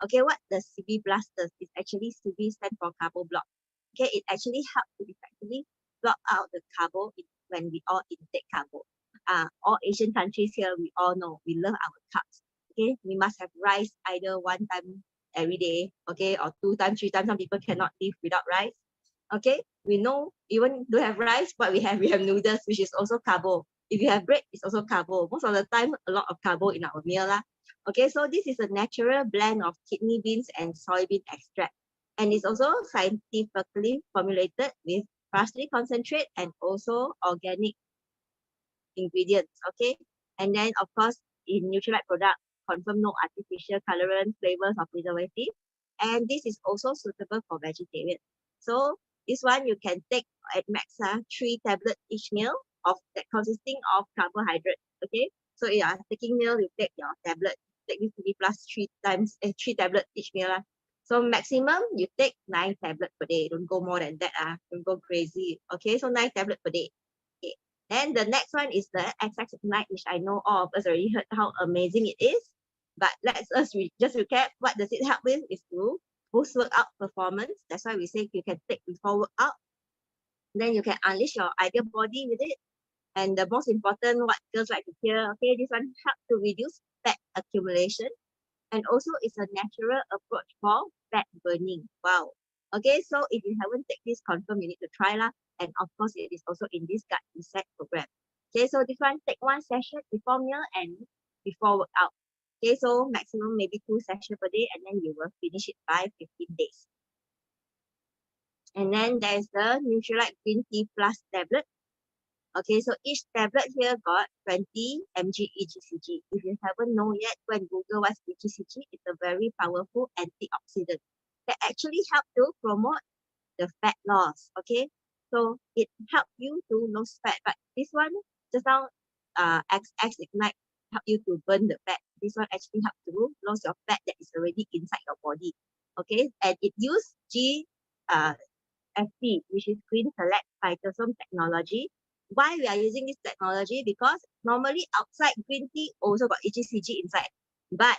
Okay, what the CB Plus does is actually CB stand for carbo block. Okay, it actually helps to effectively block out the carbo when we all intake carbo. All Asian countries here, we all know we love our carbs. Okay, we must have rice either one time every day, okay, or 2 times, 3 times. Some people cannot live without rice. Okay, we know even don't have rice, but we have noodles, which is also carbo. If you have bread, it's also carbo. Most of the time, a lot of carbo in our meal lah. Okay, so this is a natural blend of kidney beans and soybean extract, and it's also scientifically formulated with parsley concentrate and also organic ingredients. Okay, and then of course in Nutrilite product, confirm no artificial colorant, flavors, or preservative, and this is also suitable for vegetarian. So this one you can take at max 3 tablets each meal of that consisting of carbohydrate. Okay, so you are taking meal, you take your tablet, take this to be plus 3 tablets each meal. So maximum you take 9 tablets per day. Don't go more than that. Don't go crazy. Okay, so 9 tablets per day. Okay. Then the next one is the XX Ignite, which I know all of us already heard how amazing it is. But let's just recap. What does it help with is to boost workout performance. That's why we say you can take before workout. Then you can unleash your ideal body with it. And the most important, what girls like to hear, okay, this one helps to reduce fat accumulation. And also it's a natural approach for fat burning. Wow. Okay, so if you haven't taken this, confirm you need to try lah. And of course, it is also in this gut reset program. Okay, so this one take 1 session before meal and before workout. Okay, so maximum maybe 2 sessions per day, and then you will finish it by 15 days. And then there's the Nutrilite Green Tea Plus tablet. Okay, so each tablet here got 20 mg EGCG. If you haven't known yet, go and Google what's EGCG. It's a very powerful antioxidant that actually helps to promote the fat loss. Okay, so it helps you to lose fat. But this one, just now, XX Ignite help you to burn the fat. This one actually helps to lose your fat that is already inside your body. Okay, and it uses GST, which is Green Select Phytosome technology. Why we are using this technology? Because normally outside green tea also got EGCG inside, but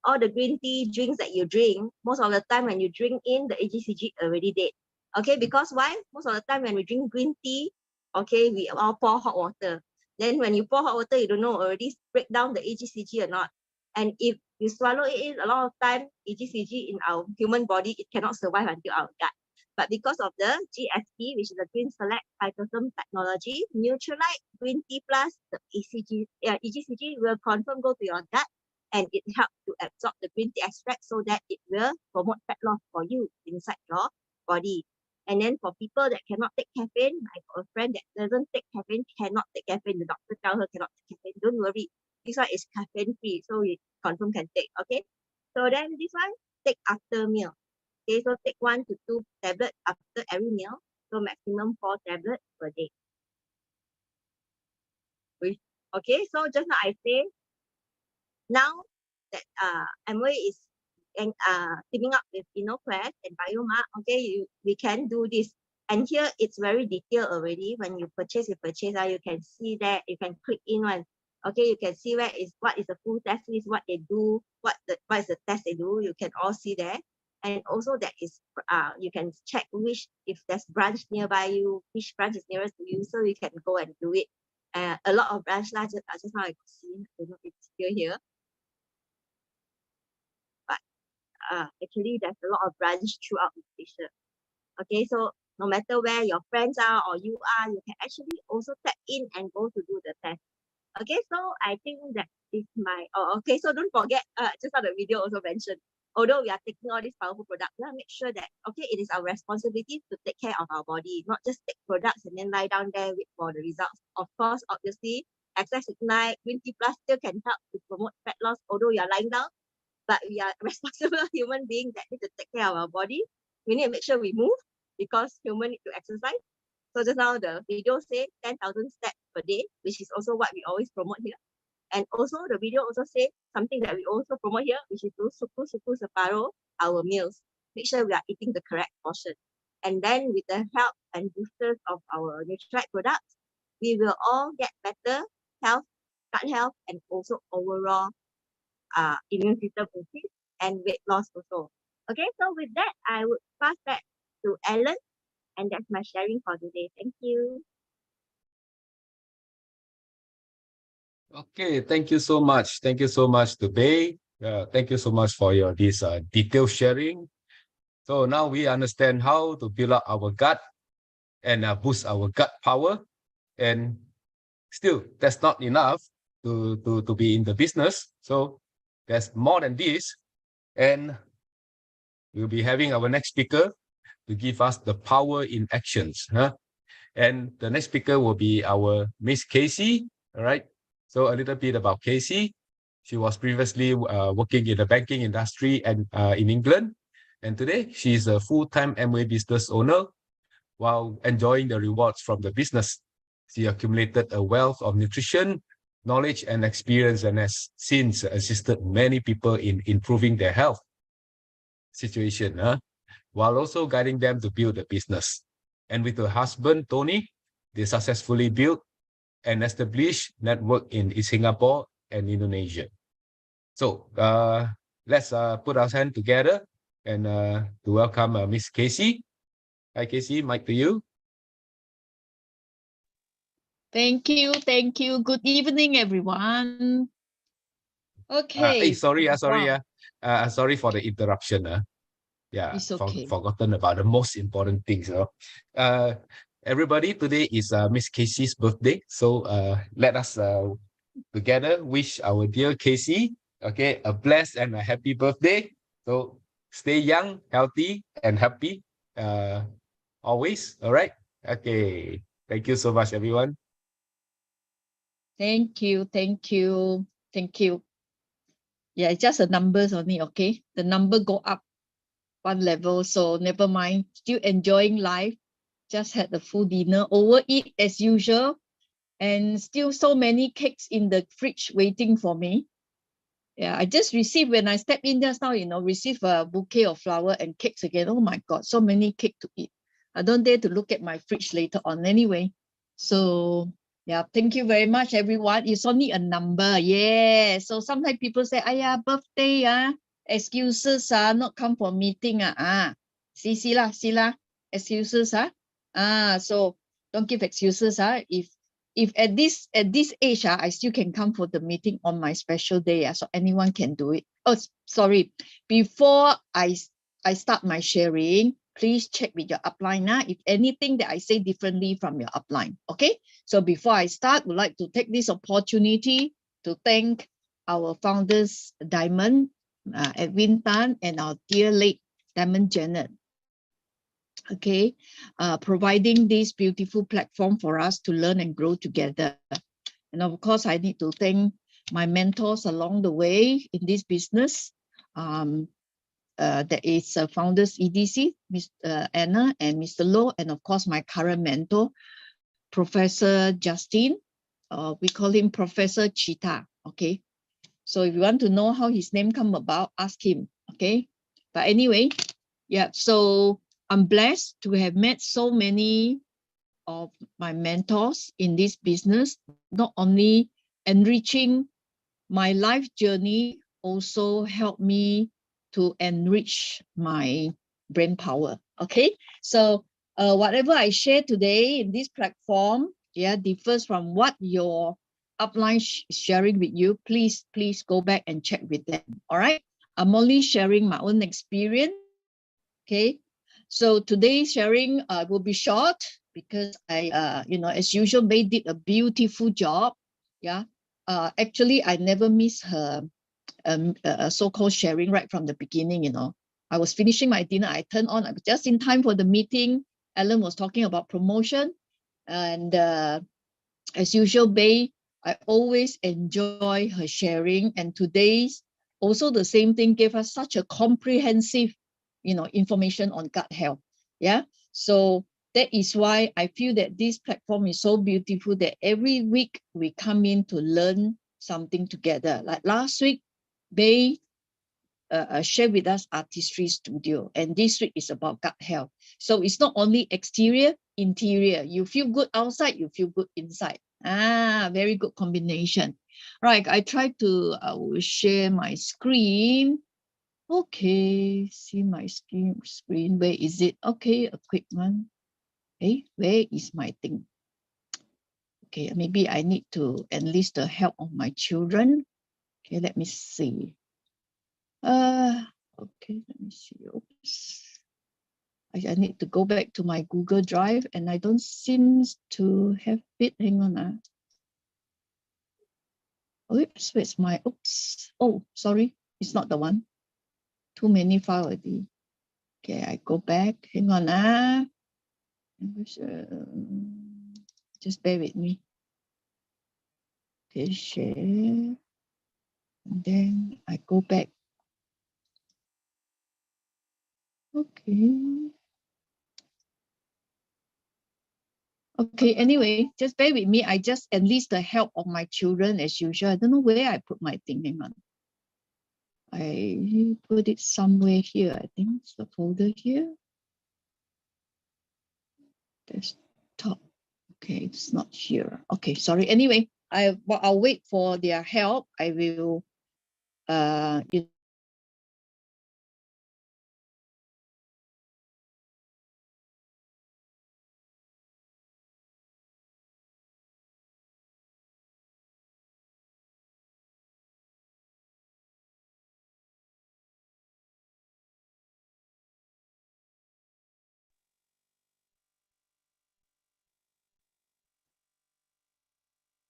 all the green tea drinks that you drink, most of the time when you drink in, the EGCG already dead. Okay, because why? Most of the time when we drink green tea, okay, we all pour hot water. Then when you pour hot water, you don't know already break down the EGCG or not. And if you swallow it in, a lot of time, EGCG in our human body, it cannot survive until our gut. But because of the GSP, which is the Green Select Phytosome technology, Nutrilite Green Tea Plus, the EGCG will confirm go to your gut, and it helps to absorb the green tea extract so that it will promote fat loss for you inside your body. And then for people that cannot take caffeine, I got a friend that doesn't take caffeine, cannot take caffeine. The doctor tells her cannot take caffeine. Don't worry, this one is caffeine free, so you confirm can take. Okay, so then this one take after meal. Okay, so take 1 to 2 tablets after every meal. So maximum 4 tablets per day. Okay, so just now I say, now that Amway is teaming up with InnoQuest and Biomark, okay, we can do this. And here it's very detailed already. When you purchase, you can see that, you can click in one. Okay, you can see what is the full test list, what they do, what is the test they do. You can all see there. And also that is, you can check if there's branch nearby you, which branch is nearest to you, so you can go and do it. A lot of branch just now I could see, I don't know if it's still here. But actually there's a lot of branch throughout Malaysia. Okay, so no matter where your friends are or you are, you can actually also tap in and go to do the test. Okay, so I think that is my, okay, so don't forget, just now the video also mentioned, although we are taking all these powerful products, we have to make sure that, okay, it is our responsibility to take care of our body, not just take products and then lie down there, wait for the results. Of course, obviously, XX Ignite, Green Tea Plus still can help to promote fat loss, although you are lying down, but we are responsible human beings that need to take care of our body. We need to make sure we move because humans need to exercise. So just now the video say 10,000 steps per day, which is also what we always promote here. And also the video also say something that we also promote here, which is to suku separuh our meals. Make sure we are eating the correct portion. And then with the help and boosters of our Nutrilite products, we will all get better health, gut health, and also overall immune system increase and weight loss also. Okay, so with that, I would pass back to Ellen, and that's my sharing for today. Thank you. Okay, thank you so much. Thank you so much to Beii. Thank you so much for your this detailed sharing. So now we understand how to build up our gut and boost our gut power. And still, that's not enough to be in the business. So there's more than this. And we'll be having our next speaker to give us the power in actions. And the next speaker will be our Miss Casey. All right. So a little bit about Casey. She was previously working in the banking industry and in England. And today she's a full-time MWay business owner. While enjoying the rewards from the business, she accumulated a wealth of nutrition, knowledge, and experience, and has since assisted many people in improving their health situation, while also guiding them to build a business. And with her husband, Tony, they successfully built an established network in Singapore and Indonesia. So let's put our hands together and to welcome Miss Casey. Hi, Casey, mic to you. Thank you. Thank you. Good evening, everyone. Okay. Sorry, Wow. sorry for the interruption. Yeah, It's okay. forgotten about the most important things. Everybody, today is Miss Casey's birthday. So let us together wish our dear Casey, okay, a blessed and a happy birthday. So stay young, healthy, and happy always. All right. Okay. Thank you so much, everyone. Thank you. Thank you. Thank you. Yeah, it's just the numbers only, okay? The number go up one level, so never mind. Still enjoying life. Just had the full dinner, overeat as usual, and still so many cakes in the fridge waiting for me. Yeah, I just received, when I stepped in just now, received a bouquet of flower and cakes again. Oh my God, so many cake to eat. I don't dare to look at my fridge later on anyway. So yeah, thank you very much, everyone. It's only a number. Yeah. So sometimes people say, "Aya, birthday, excuses, not come for meeting, see lah, excuses, so don't give excuses, if at this age, I still can come for the meeting on my special day, so anyone can do it. Oh, sorry. Before I start my sharing, please check with your upline if anything that I say differently from your upline. Okay. So before I start, I would like to take this opportunity to thank our founders, Diamond, Edwin Tan, and our dear late Diamond Janet. Okay, providing this beautiful platform for us to learn and grow together. And of course, I need to thank my mentors along the way in this business. That is founders EDC, Ms. Anna and Mr. Low, and of course my current mentor, Professor Justin. We call him Professor Cheetah. Okay, so if you want to know how his name come about, ask him. Okay, but anyway, yeah. So I'm blessed to have met so many of my mentors in this business, not only enriching my life journey, also help me to enrich my brain power. Okay, so whatever I share today in this platform, differs from what your upline is sharing with you. Please go back and check with them. All right, I'm only sharing my own experience. Okay, so today's sharing will be short because I, as usual, Beii did a beautiful job. Yeah, actually, I never miss her so-called sharing right from the beginning. I was finishing my dinner, I turned on, I was just in time for the meeting. Ellen was talking about promotion, and as usual, Beii, I always enjoy her sharing. And today's also the same thing, gave us such a comprehensive information on gut health. Yeah, so that is why I feel that this platform is so beautiful, that every week we come in to learn something together. Like last week, Beii share with us Artistry Studio. And this week is about gut health. So it's not only exterior, interior. You feel good outside, you feel good inside. Very good combination. Right, I try to share my screen. Okay, see my screen. Where is it? Okay, a quick one. Hey, where is my thing? Okay, maybe I need to enlist the help of my children. Okay, let me see. Okay, let me see. Oops. I need to go back to my Google Drive and I don't seem to have it. Hang on. Oops, where's my, oops. Oh, sorry, it's not the one. Too many files already. Okay, I go back. Hang on. Just bear with me. Okay, share. And then I go back. Okay. Okay, anyway, just bear with me. I just enlist the help of my children as usual. I don't know where I put my thing. Hang on. I put it somewhere here. I think it's the folder here. Desktop. Okay, it's not here. Okay, sorry. Anyway, I'll wait for their help. I will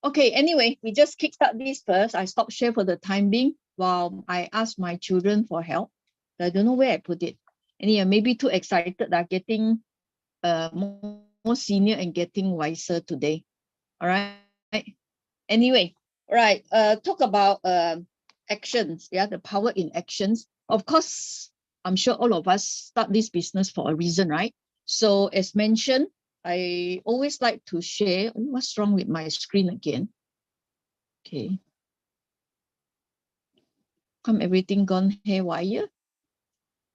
okay, anyway, we just kickstart this first. I stop share for the time being while I ask my children for help. I don't know where I put it. Anyway, maybe too excited that getting more senior and getting wiser today. All right. Anyway, right. Talk about actions. Yeah, the power in actions. Of course, I'm sure all of us start this business for a reason, right? So as mentioned, I always like to share. What's wrong with my screen again? Okay. Come everything gone haywire?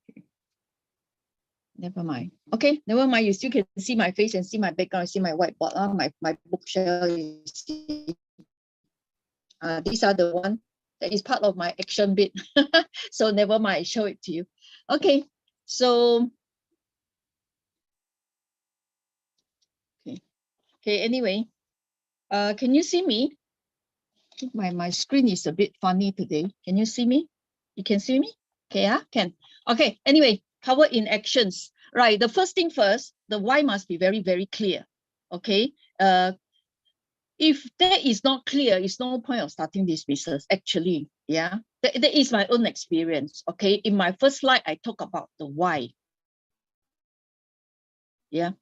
Okay. Never mind. Okay, never mind. You still can see my face and see my background, see my whiteboard, my bookshelf. You see. These are the one that is part of my action bit. So never mind, I show it to you. Okay, so okay, anyway, can you see me? My screen is a bit funny today. Can you see me? You can see me? Okay, can. Okay, anyway, power in actions. Right, the first thing first, the why must be very, very clear. Okay, if that is not clear, it's no point of starting this business, actually. Yeah, that is my own experience. Okay, in my first slide, I talk about the why. Yeah,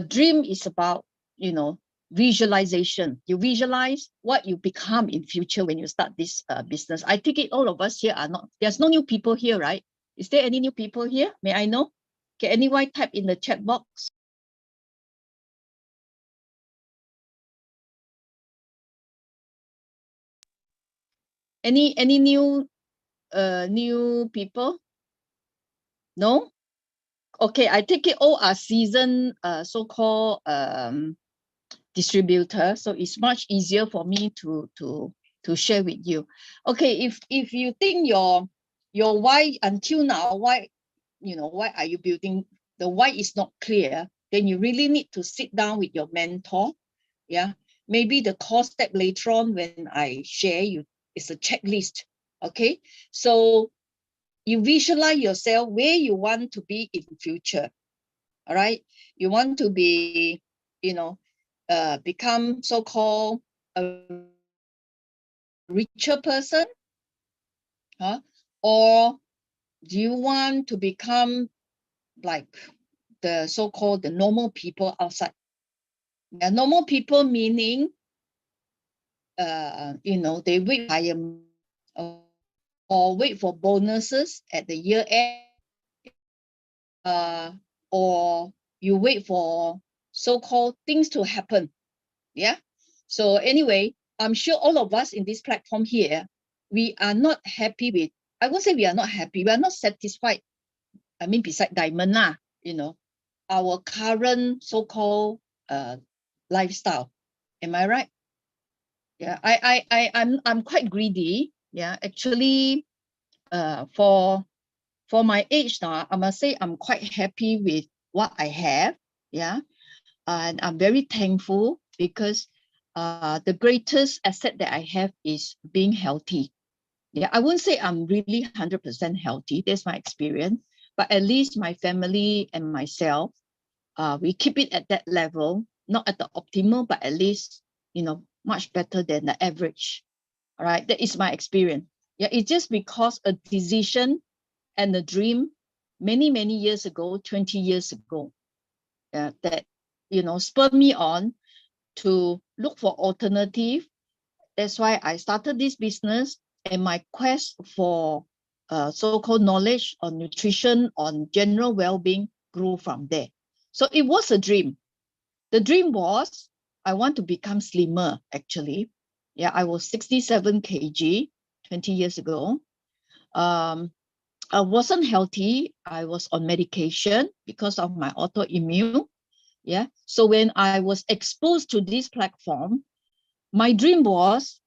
dream is about, visualization. You visualize what you become in future when you start this business. I think all of us here are not, there's no new people here, right? Is there any new people here? May I know? Can anyone type in the chat box? Any new people? No? Okay, I take it all are seasoned so-called distributor, so it's much easier for me to share with you. Okay, if you think your why until now, why are you building, the why is not clear, then you really need to sit down with your mentor. Yeah, maybe the core step later on when I share you is a checklist. Okay, so you visualize yourself where you want to be in future. All right, you want to be, become so-called a richer person, or do you want to become like the so-called the normal people outside? The normal people meaning, they wait or wait for bonuses at the year end, or you wait for so-called things to happen. Yeah. So anyway, I'm sure all of us in this platform here, we are not happy with, I won't say we are not happy. We are not satisfied. I mean, beside diamond, our current so-called lifestyle. Am I right? Yeah, I'm quite greedy. Yeah, actually, for my age now, I must say I'm quite happy with what I have. Yeah, and I'm very thankful because the greatest asset that I have is being healthy. Yeah, I wouldn't say I'm really 100% healthy. That's my experience, but at least my family and myself, we keep it at that level, not at the optimal, but at least, much better than the average. All right, that is my experience. Yeah, it's just because a decision and a dream many, many years ago, 20 years ago, that, spurred me on to look for alternative. That's why I started this business, and my quest for so-called knowledge on nutrition, on general well-being grew from there. So it was a dream. The dream was I want to become slimmer, actually. Yeah, I was 67 kg 20 years ago. I wasn't healthy. I was on medication because of my autoimmune. Yeah. So when I was exposed to this platform, my dream was,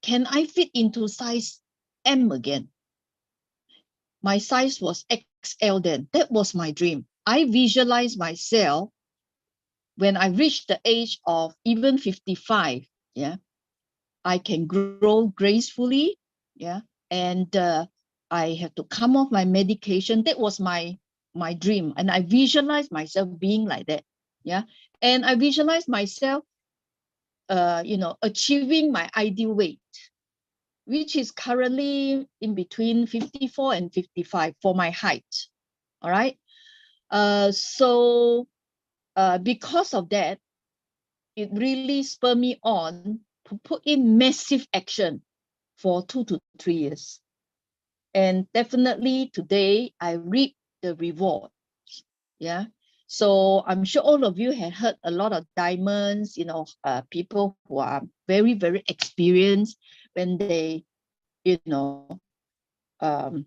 can I fit into size M again? My size was XL then. That was my dream. I visualized myself when I reached the age of even 55. Yeah, I can grow gracefully. Yeah, and I have to come off my medication. That was my dream, and I visualized myself being like that. Yeah, and I visualized myself, achieving my ideal weight, which is currently in between 54 and 55 for my height. All right. So because of that, it really spurred me on to put in massive action for 2 to 3 years. And definitely today I reap the reward. Yeah. So I'm sure all of you have heard a lot of diamonds, people who are very, very experienced when they, um,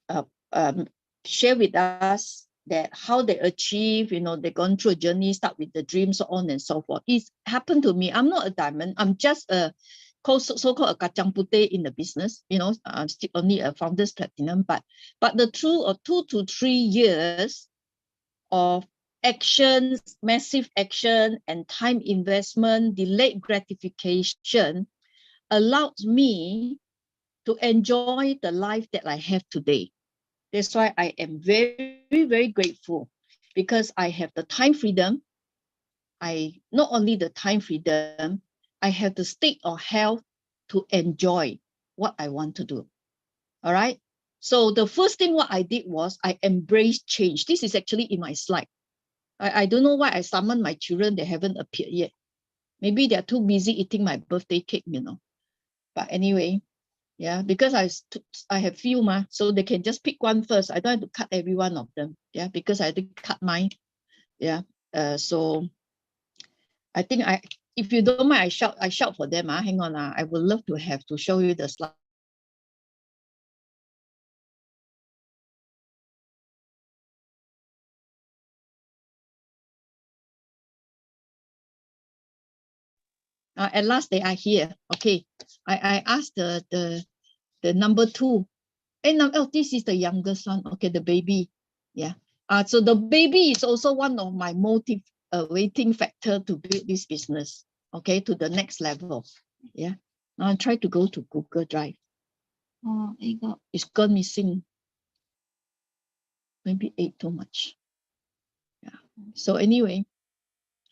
uh, share with us that how they achieve, they've gone through a journey, start with the dream, so on and so forth. It's happened to me. I'm not a diamond. I'm just a so-called a kacang putih in the business. I'm still only a founder's platinum, but the truth of 2 to 3 years of actions, massive action, and time investment, delayed gratification allowed me to enjoy the life that I have today. That's why I am very, very grateful, because I have the time freedom. Not only the time freedom, I have the state of health to enjoy what I want to do. All right. So the first thing what I did was I embraced change. This is actually in my slide. I don't know why I summoned my children. They haven't appeared yet. Maybe they're too busy eating my birthday cake, But anyway, yeah, because I have few, so they can just pick one first. I don't have to cut every one of them. Yeah, because I did cut mine. Yeah. So I think if you don't mind, I shout for them. Hang on. I would love to have to show you the slide. At last they are here. Okay. I asked the number 2. Oh, this is the youngest one. Okay, the baby. Yeah. So the baby is also one of my motivating factor to build this business. Okay, to the next level. Yeah. Now I try to go to Google Drive. Oh, it's gone missing. Maybe ate too much. Yeah. So anyway,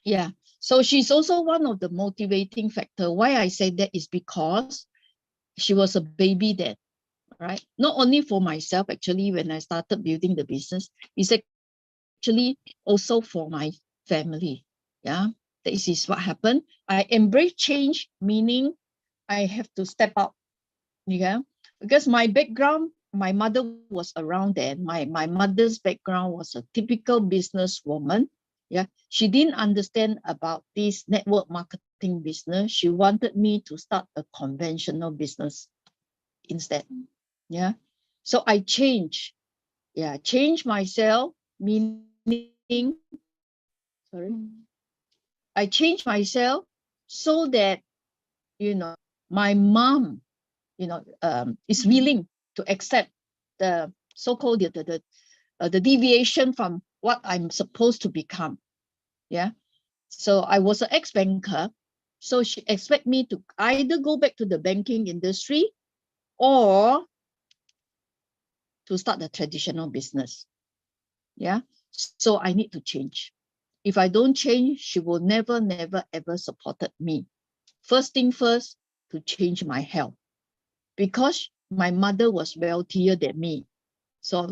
yeah. So she's also one of the motivating factor. Why I say that is because she was a baby then. Right? Not only for myself, actually, when I started building the business, it's actually also for my family. Yeah, this is what happened. I embrace change, meaning I have to step up. Yeah, because my background, my mother was around then. My mother's background was a typical businesswoman. Yeah, she didn't understand about this network marketing business. She wanted me to start a conventional business instead. Yeah. So I change. Yeah, change myself, meaning, sorry. I change myself so that, my mom, is willing to accept the so-called the deviation from what I'm supposed to become. Yeah. So I was an ex-banker. So she expect me to either go back to the banking industry or to start the traditional business. Yeah. So I need to change. If I don't change, she will never, ever supported me. First thing first, to change my health. Because my mother was wealthier than me. So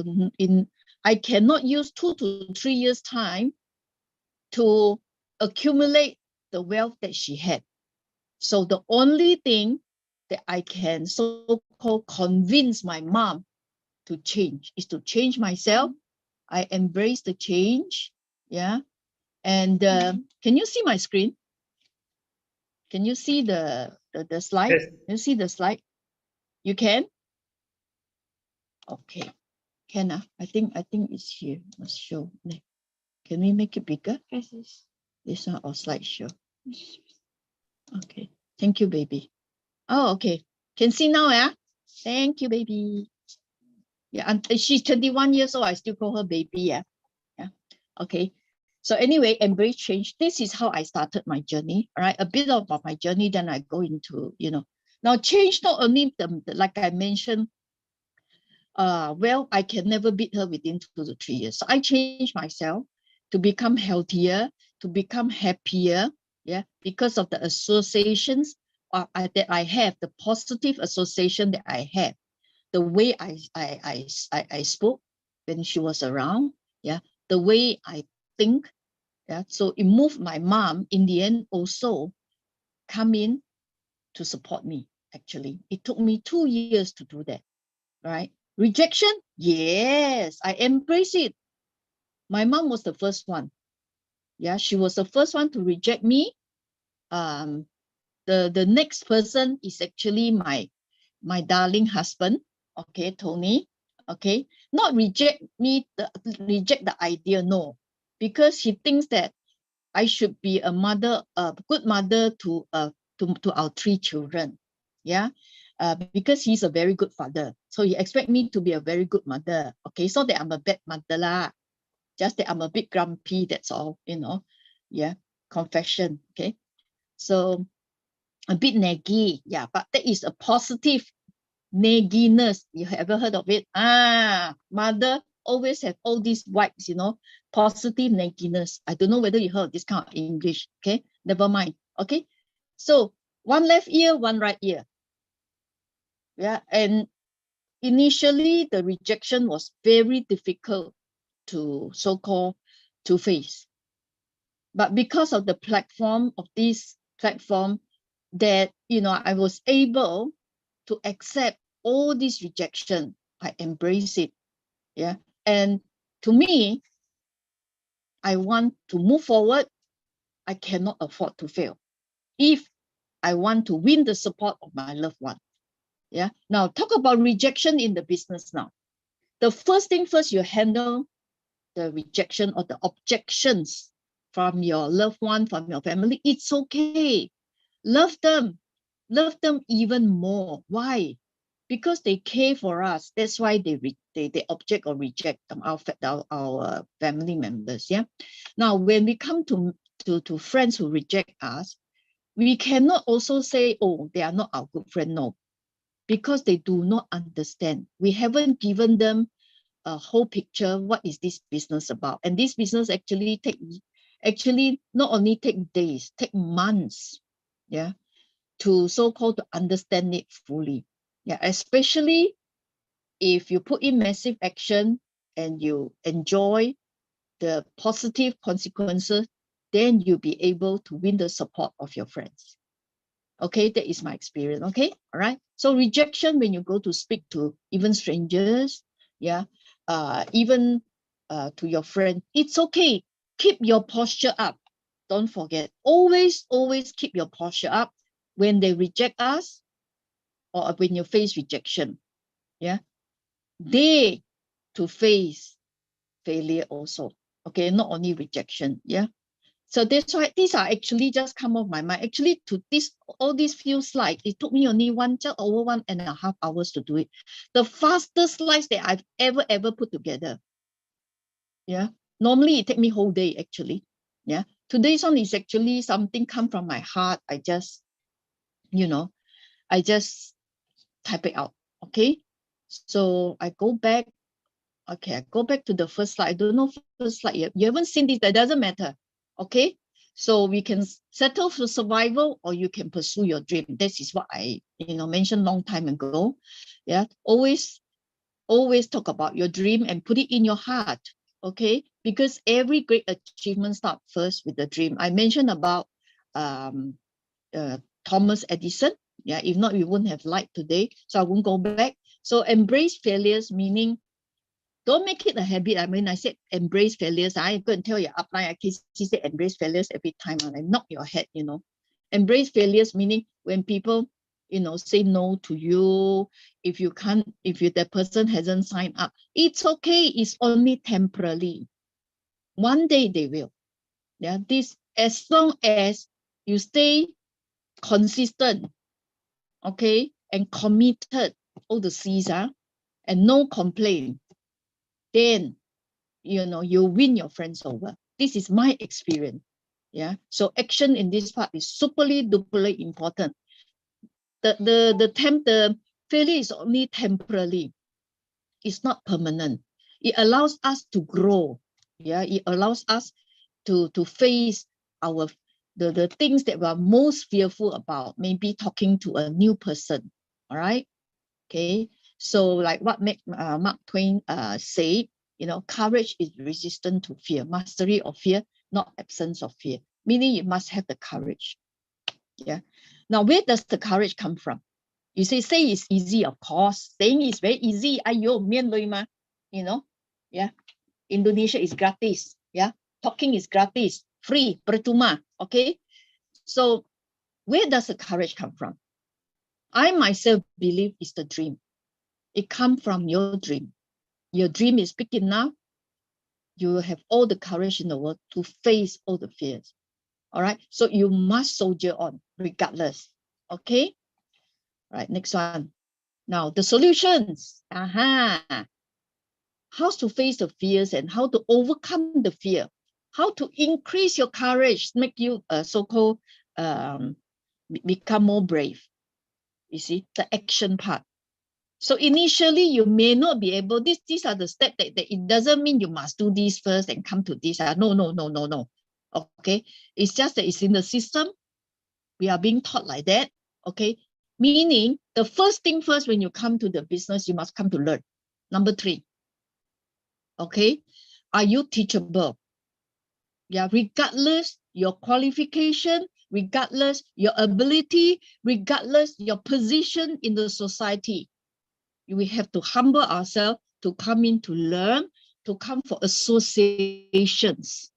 I cannot use 2 to 3 years time to accumulate the wealth that she had. So the only thing that I can so-called convince my mom to change is to change myself. I embrace the change. Yeah. And can you see my screen? Can you see the slide? Yes. Can you see the slide? You can? Okay. Can I think it's here. Must show. Can we make it bigger? Yes. This one or slideshow? Okay. Thank you, baby. Oh, okay. Can see now, yeah? Thank you, baby. Yeah, and she's 21 years old. I still call her baby, yeah. Yeah. Okay. So anyway, embrace change. This is how I started my journey. All right. A bit about my journey, then I go into, now change not only like I mentioned, well, I can never beat her within 2 to 3 years. So I changed myself to become healthier, to become happier, yeah, because of the associations that I have, the positive association that I have, the way I spoke when she was around, yeah, the way I think, yeah. So it moved my mom in the end also come in to support me. Actually, it took me 2 years to do that, right? Rejection, yes, I embrace it. My mom was the first one. Yeah, she was the first one to reject me. The next person is actually my darling husband. Okay, Tony. Okay, not reject me, reject the idea, no, because he thinks that I should be a mother, a good mother to our 3 children. Yeah. Because he's a very good father. So he expect me to be a very good mother. Okay, so that I'm a bad mother lah. Just that I'm a bit grumpy, that's all, Yeah, confession. Okay. So a bit naggy. Yeah, but that is a positive nagginess. You have ever heard of it? Mother always have all these vibes, positive nagginess. I don't know whether you heard this kind of English. Okay, never mind. Okay, so one left ear, one right ear. Yeah, and initially the rejection was very difficult to so-called to face. But because of the platform of this platform, that I was able to accept all this rejection. I embrace it. Yeah. And to me, I want to move forward. I cannot afford to fail. If I want to win the support of my loved one. Yeah. Now talk about rejection in the business now. The first thing first, you handle the rejection or the objections from your loved one, from your family. It's okay. Love them even more. Why? Because they care for us. That's why they object or reject our family members. Yeah. Now, when we come to friends who reject us, we cannot also say, oh, they are not our good friend. No, because they do not understand. We haven't given them a whole picture. What is this business about? And this business actually not only take days, take months. Yeah. To so-called to understand it fully. Yeah, especially if you put in massive action and you enjoy the positive consequences, then you'll be able to win the support of your friends. Okay, that is my experience. Okay, all right. So rejection when you go to speak to even strangers, yeah, even to your friend, it's okay. Keep your posture up. Don't forget. Always keep your posture up when they reject us or when you face rejection. Yeah, they to face failure also. Okay, not only rejection. Yeah. So that's why these are actually just come off my mind. Actually, to this all these few slides, it took me only just over 1.5 hours to do it. The fastest slides that I've ever put together. Yeah. Normally it take me whole day actually. Yeah. Today's one is actually something come from my heart. I just, I just type it out. Okay. So I go back. Okay, I go back to the first slide. I don't know first slide yet. You haven't seen this, that doesn't matter. Okay. So we can settle for survival or you can pursue your dream. This is what I, mentioned long time ago. Yeah. Always talk about your dream and put it in your heart. Okay. Because every great achievement starts first with the dream. I mentioned about Thomas Edison. Yeah. If not, we wouldn't have light today. So I won't go back. So embrace failures, meaning don't make it a habit. I mean, I said embrace failures. I go and tell your upline, she said embrace failures every time. And I knock your head, Embrace failures, meaning when people, say no to you, if that person hasn't signed up, it's okay. It's only temporarily. One day they will. Yeah, this as long as you stay consistent, okay, and committed, all the C's, and no complaint, then you win your friends over. This is my experience. Yeah. So action in this part is superly duperly important. The failure is only temporary. It's not permanent. It allows us to grow. Yeah. It allows us to face the things that we are most fearful about, maybe talking to a new person. All right. Okay. So like what Mark Twain said, courage is resistant to fear. Mastery of fear, not absence of fear. Meaning you must have the courage. Yeah. Now, where does the courage come from? You say it's easy, of course. Saying is very easy. Ayo, mian loy ma. Yeah. Indonesia is gratis. Yeah. Talking is gratis. Free, percuma. Okay. So where does the courage come from? I myself believe it's the dream. It comes from your dream. Your dream is big enough, you will have all the courage in the world to face all the fears. All right. So you must soldier on regardless. Okay. All right. Next one. Now the solutions. How to face the fears and how to overcome the fear. How to increase your courage, make you so-called become more brave. You see, the action part. So initially, you may not be able, these are the steps that it doesn't mean you must do this first and come to this. No. Okay. It's just that it's in the system. We are being taught like that. Okay. Meaning the first thing first, when you come to the business, you must come to learn. Number 3. Okay. Are you teachable? Yeah. Regardless your qualification, regardless your ability, regardless your position in the society, we have to humble ourselves to come in to learn, to come for associations.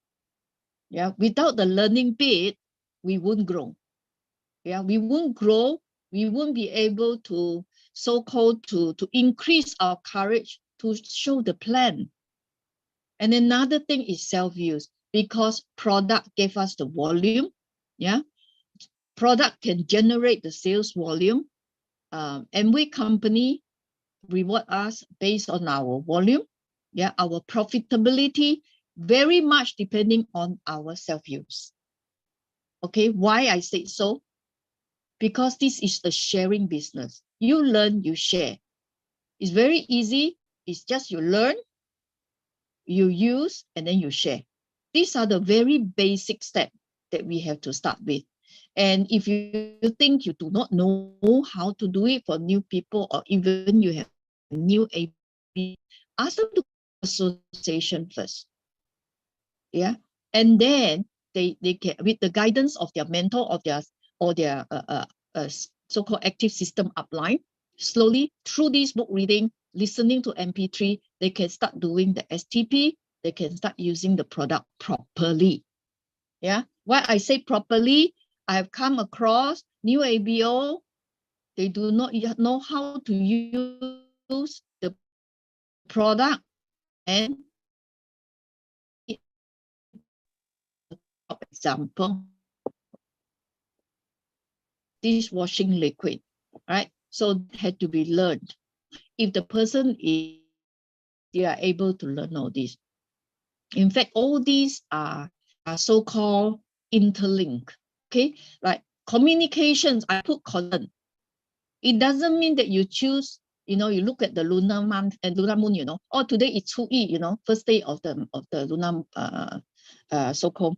Yeah, without the learning bit, we won't grow. Yeah, we won't grow. We won't be able to so-called to increase our courage to show the plan. And another thing is self-use, because product gave us the volume. Yeah, product can generate the sales volume. Amway company reward us based on our volume, yeah, our profitability, very much depending on our self-use. Okay, why I say so? Because this is a sharing business. You learn, you share. It's very easy. It's just you learn, you use, and then you share. These are the very basic steps that we have to start with. And if you think you do not know how to do it for new people, or even you have new AB, ask them to association first. Yeah. And then they can, with the guidance of their mentor or their so-called active system upline, slowly through this book reading, listening to MP3, they can start doing the STP, they can start using the product properly. Yeah. Why I say properly, I have come across new ABO, they do not know how to use the product and example, dishwashing liquid, right? So had to be learned. If the person is, they are able to learn all this. In fact, all these are so-called interlinked. Okay, like communications, I put constant. It doesn't mean that you choose, you know, you look at the lunar month and lunar moon, you know, oh, today it's 2E, you know, first day of the lunar so-called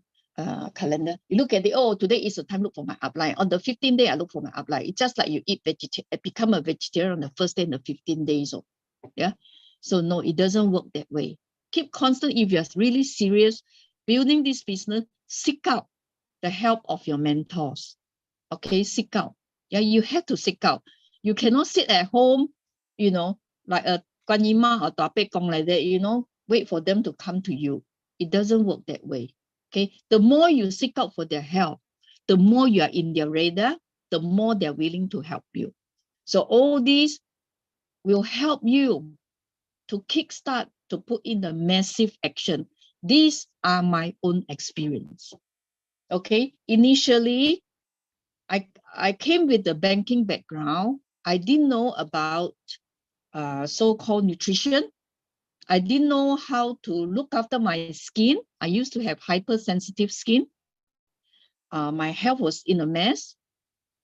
calendar. You look at it, oh, today is the time look for my upline. On the 15th day, I look for my upline. It's just like you eat become a vegetarian on the first day and the 15 days. Oh, yeah. So no, it doesn't work that way. Keep constant. If you're really serious building this business, seek out the help of your mentors. Okay, seek out. Yeah, you have to seek out. You cannot sit at home, you know, like a Guanima or Tape Kong like that, you know, wait for them to come to you. It doesn't work that way. Okay, the more you seek out for their help, the more you are in their radar, the more they're willing to help you. So all these will help you to kickstart, to put in the massive action. These are my own experience. Okay, initially, I came with the banking background. I didn't know about so-called nutrition. I didn't know how to look after my skin. I used to have hypersensitive skin. My health was in a mess.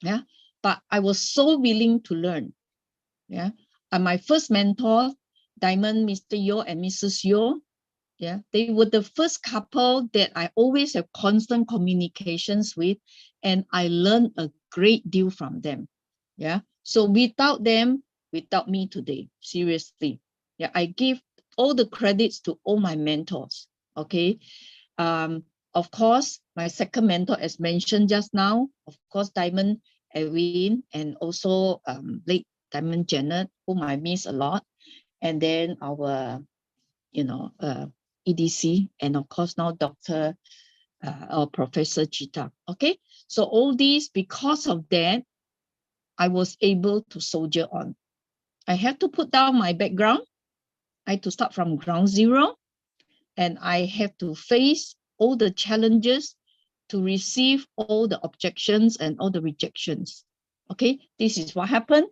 Yeah, but I was so willing to learn. Yeah, and my first mentor, Diamond, Mr. Yo and Mrs. Yo, yeah, they were the first couple that I always have constant communications with, and I learned a great deal from them. Yeah, so without them, without me today, seriously. Yeah, I give all the credits to all my mentors. Okay, of course, my second mentor, as mentioned just now, of course, Diamond Edwin, and also late Diamond Janet, whom I miss a lot, and then our, you know, EDC, and of course now Dr. Or Professor Chita. Okay, so all these, because of that, I was able to soldier on. I had to put down my background. I had to start from ground zero, and I have to face all the challenges to receive all the objections and all the rejections. Okay, this is what happened.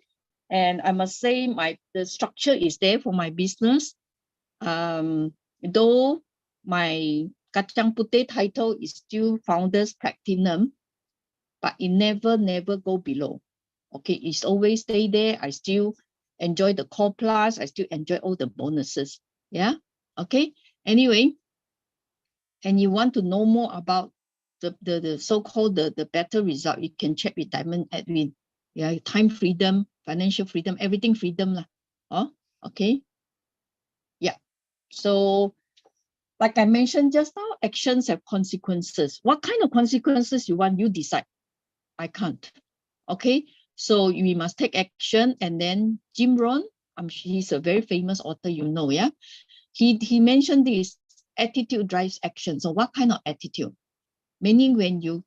And I must say the structure is there for my business. Though my Kacang Putih title is still Founders Platinum, but it never go below. Okay, it's always stay there. I still enjoy the Core Plus. I still enjoy all the bonuses. Yeah, okay. Anyway, and you want to know more about the so-called the better result, you can check with Diamond Edwin. Yeah, time freedom, financial freedom, everything freedom lah. Oh, okay. Yeah. So, like I mentioned just now, actions have consequences. What kind of consequences you want, you decide. I can't. Okay. So we must take action. And then Jim Rohn, he's a very famous author, you know, yeah. He mentioned this, attitude drives action. So what kind of attitude? Meaning when you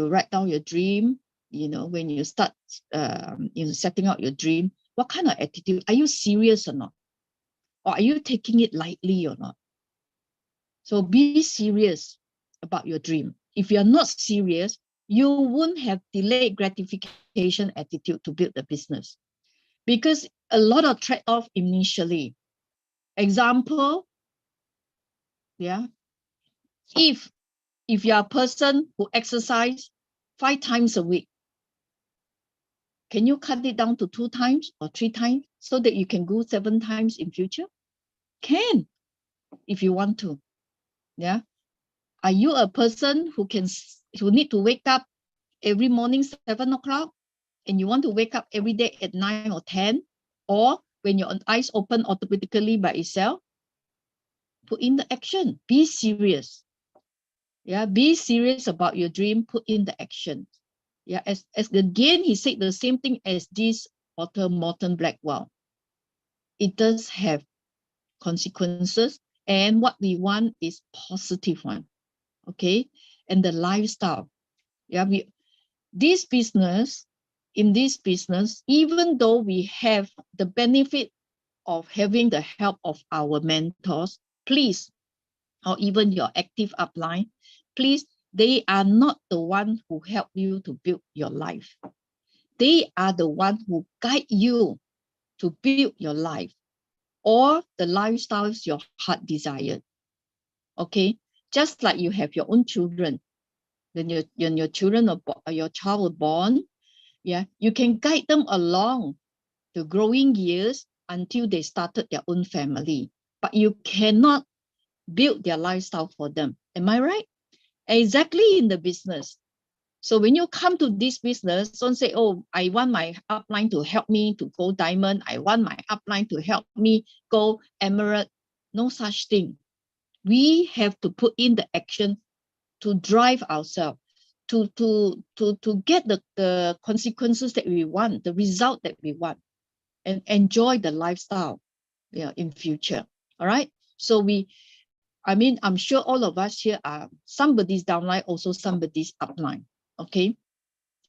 write down your dream, you know, when you start setting out your dream, what kind of attitude? Are you serious or not? Or are you taking it lightly or not? So be serious about your dream. If you're not serious, you won't have delayed gratification attitude to build the business, because a lot of trade-off initially. Example, yeah, if you're a person who exercise 5 times a week, can you cut it down to 2 times or 3 times so that you can go 7 times in future? Can, if you want to. Yeah. Are you a person who need to wake up every morning 7 o'clock, and you want to wake up every day at 9 or 10, or when your eyes open automatically by itself? Put in the action. Be serious. Yeah, be serious about your dream. Put in the action. Yeah, as again, he said the same thing as this author, Morton Blackwell. It does have consequences, and what we want is positive one. Okay, and the lifestyle. Yeah, in this business, even though we have the benefit of having the help of our mentors, please, or even your active upline, please, they are not the one who help you to build your life. They are the one who guide you to build your life or the lifestyles your heart desired. Okay, just like you have your own children, when your children or your child was born, yeah, you can guide them along the growing years until they started their own family, but you cannot build their lifestyle for them. Am I right? Exactly in the business. So when you come to this business, don't say, oh, I want my upline to help me to go diamond. I want my upline to help me go emerald. No such thing. We have to put in the action to drive ourselves, to get the consequences that we want, the result that we want, and enjoy the lifestyle, yeah, in future. All right. So I'm sure all of us here are somebody's downline, also somebody's upline. Okay.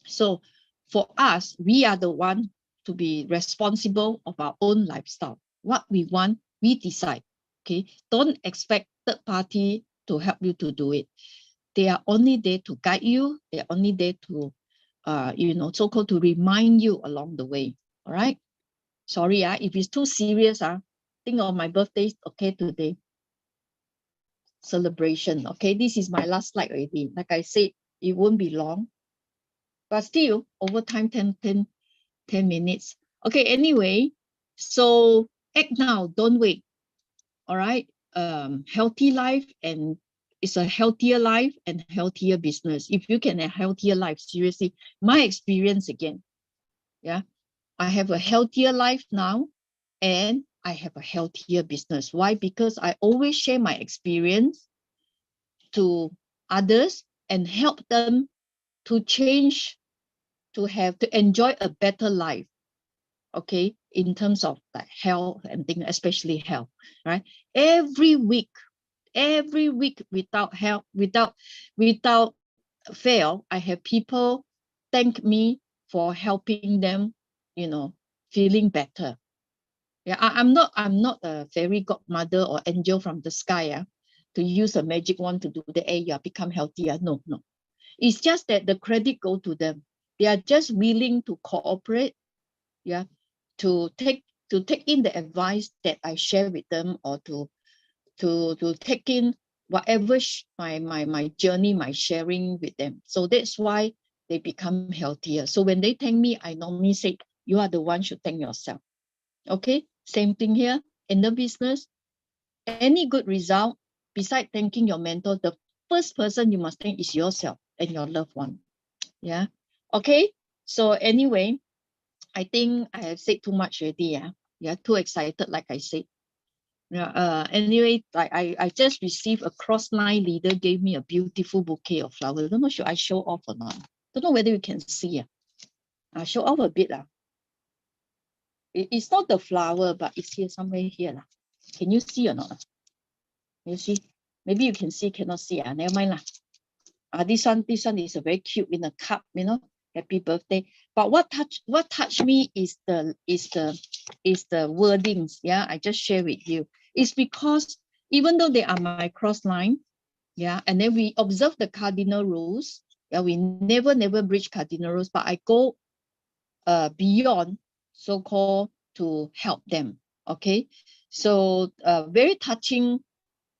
So for us, we are the one to be responsible of our own lifestyle. What we want, we decide. Okay. Don't expect third party to help you to do it. They are only there to guide you. They're only there to, so-called to remind you along the way. All right. Sorry, if it's too serious, think of my birthday, okay, today. Celebration, okay, this is my last slide already. Like I said, it won't be long, but still, over time, 10 minutes. Okay, anyway, so act now, don't wait, all right? Healthy life, and it's a healthier life and healthier business. If you can have healthier life, seriously, my experience again, yeah, I have a healthier life now, and I have a healthier business. Why? Because I always share my experience to others and help them to change, to enjoy a better life. Okay, in terms of like health and things, especially health, right? Every week without help, without fail, I have people thank me for helping them, feeling better. Yeah, I'm not a fairy godmother or angel from the sky, to use a magic wand to do the become healthier. No. It's just that the credit go to them. They are just willing to cooperate, yeah, to take in the advice that I share with them, or to take in whatever my journey, my sharing with them. So that's why they become healthier. So when they thank me, I normally say, you are the one should thank yourself. Okay, same thing here in the business. Any good result, beside thanking your mentor, the first person you must thank is yourself and your loved one. Yeah. Okay. So anyway, I think I have said too much already. Yeah. Too excited, like I said. Yeah. Anyway, like I just received a cross-line leader gave me a beautiful bouquet of flowers. I don't know, should I show off or not? Don't know whether you can see. I'll show off a bit. It's not the flower, but it's here somewhere here. Can you see or not? You see? Maybe you can see, cannot see. Never mind. This one is a very cute in a cup, happy birthday. But what touched me is the wordings. Yeah, I just share with you. It's because even though they are my cross line, yeah, and then we observe the cardinal rules. Yeah, we never breach cardinal rules, but I go beyond, so-called, to help them. Okay, so very touching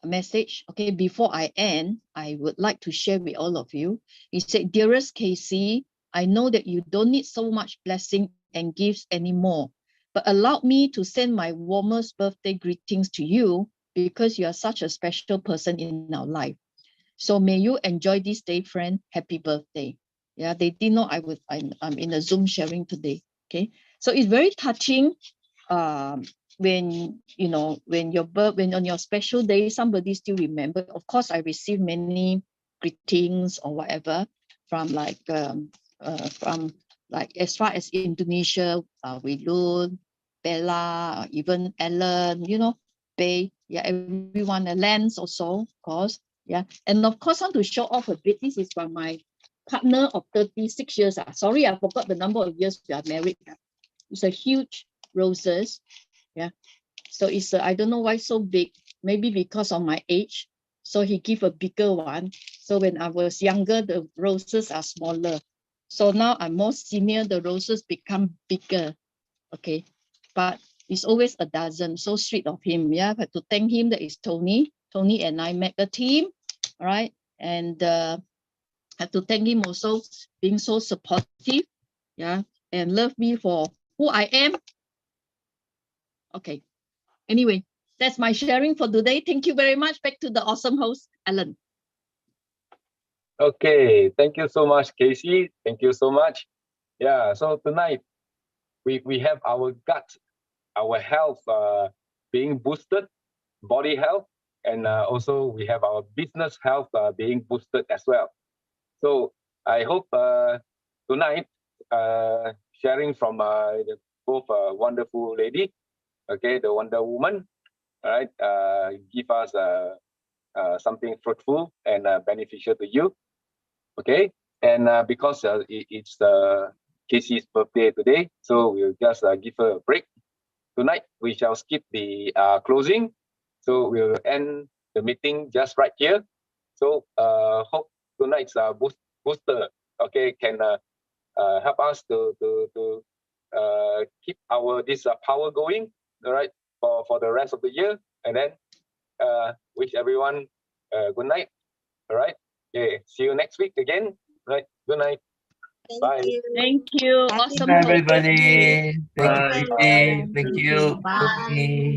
message. Okay, before I end, I would like to share with all of you. He said, dearest Casey, I know that you don't need so much blessing and gifts anymore, but allow me to send my warmest birthday greetings to you, because you are such a special person in our life. So may you enjoy this day, friend. Happy birthday. Yeah, they didn't know I'm in a Zoom sharing today. Okay, so it's very touching. When when on your special day, somebody still remember. Of course, I received many greetings or whatever from as far as Indonesia, Wilun, Bella, even Ellen, Beii, yeah, everyone, Lance also, of course, yeah, and of course, I want to show off a bit. This is from my partner of 36 years. Sorry, I forgot the number of years we are married. It's a huge roses. Yeah, So it's I don't know why so big. Maybe because of my age. So he give a bigger one. So when I was younger, the roses are smaller. So now I'm more senior, the roses become bigger. Okay, but it's always a dozen. So sweet of him. Yeah, I have to thank him. That is Tony. Tony and I met a team, right? And I have to thank him also being so supportive, yeah, and love me for who I am. Okay. Anyway, that's my sharing for today. Thank you very much. Back to the awesome host, Alan. Okay, thank you so much, Casey. Thank you so much. Yeah, so tonight we have our gut, our health being boosted, body health, and also we have our business health being boosted as well. So I hope tonight sharing from both wonderful lady, okay, the Wonder Woman, all right, give us something fruitful and beneficial to you. Okay, and because it's Casey's birthday today, so we'll just give her a break. Tonight, we shall skip the closing. So we'll end the meeting just right here. So hope tonight's booster, okay, can help us to keep this power going, all right, for the rest of the year. And then wish everyone good night, all right? Okay, see you next week again. Right. Good night. Bye. Thank you. Happy Awesome. birthday. host. Everybody. Thank you, Bye. Casey. Thank you. Bye. Tony.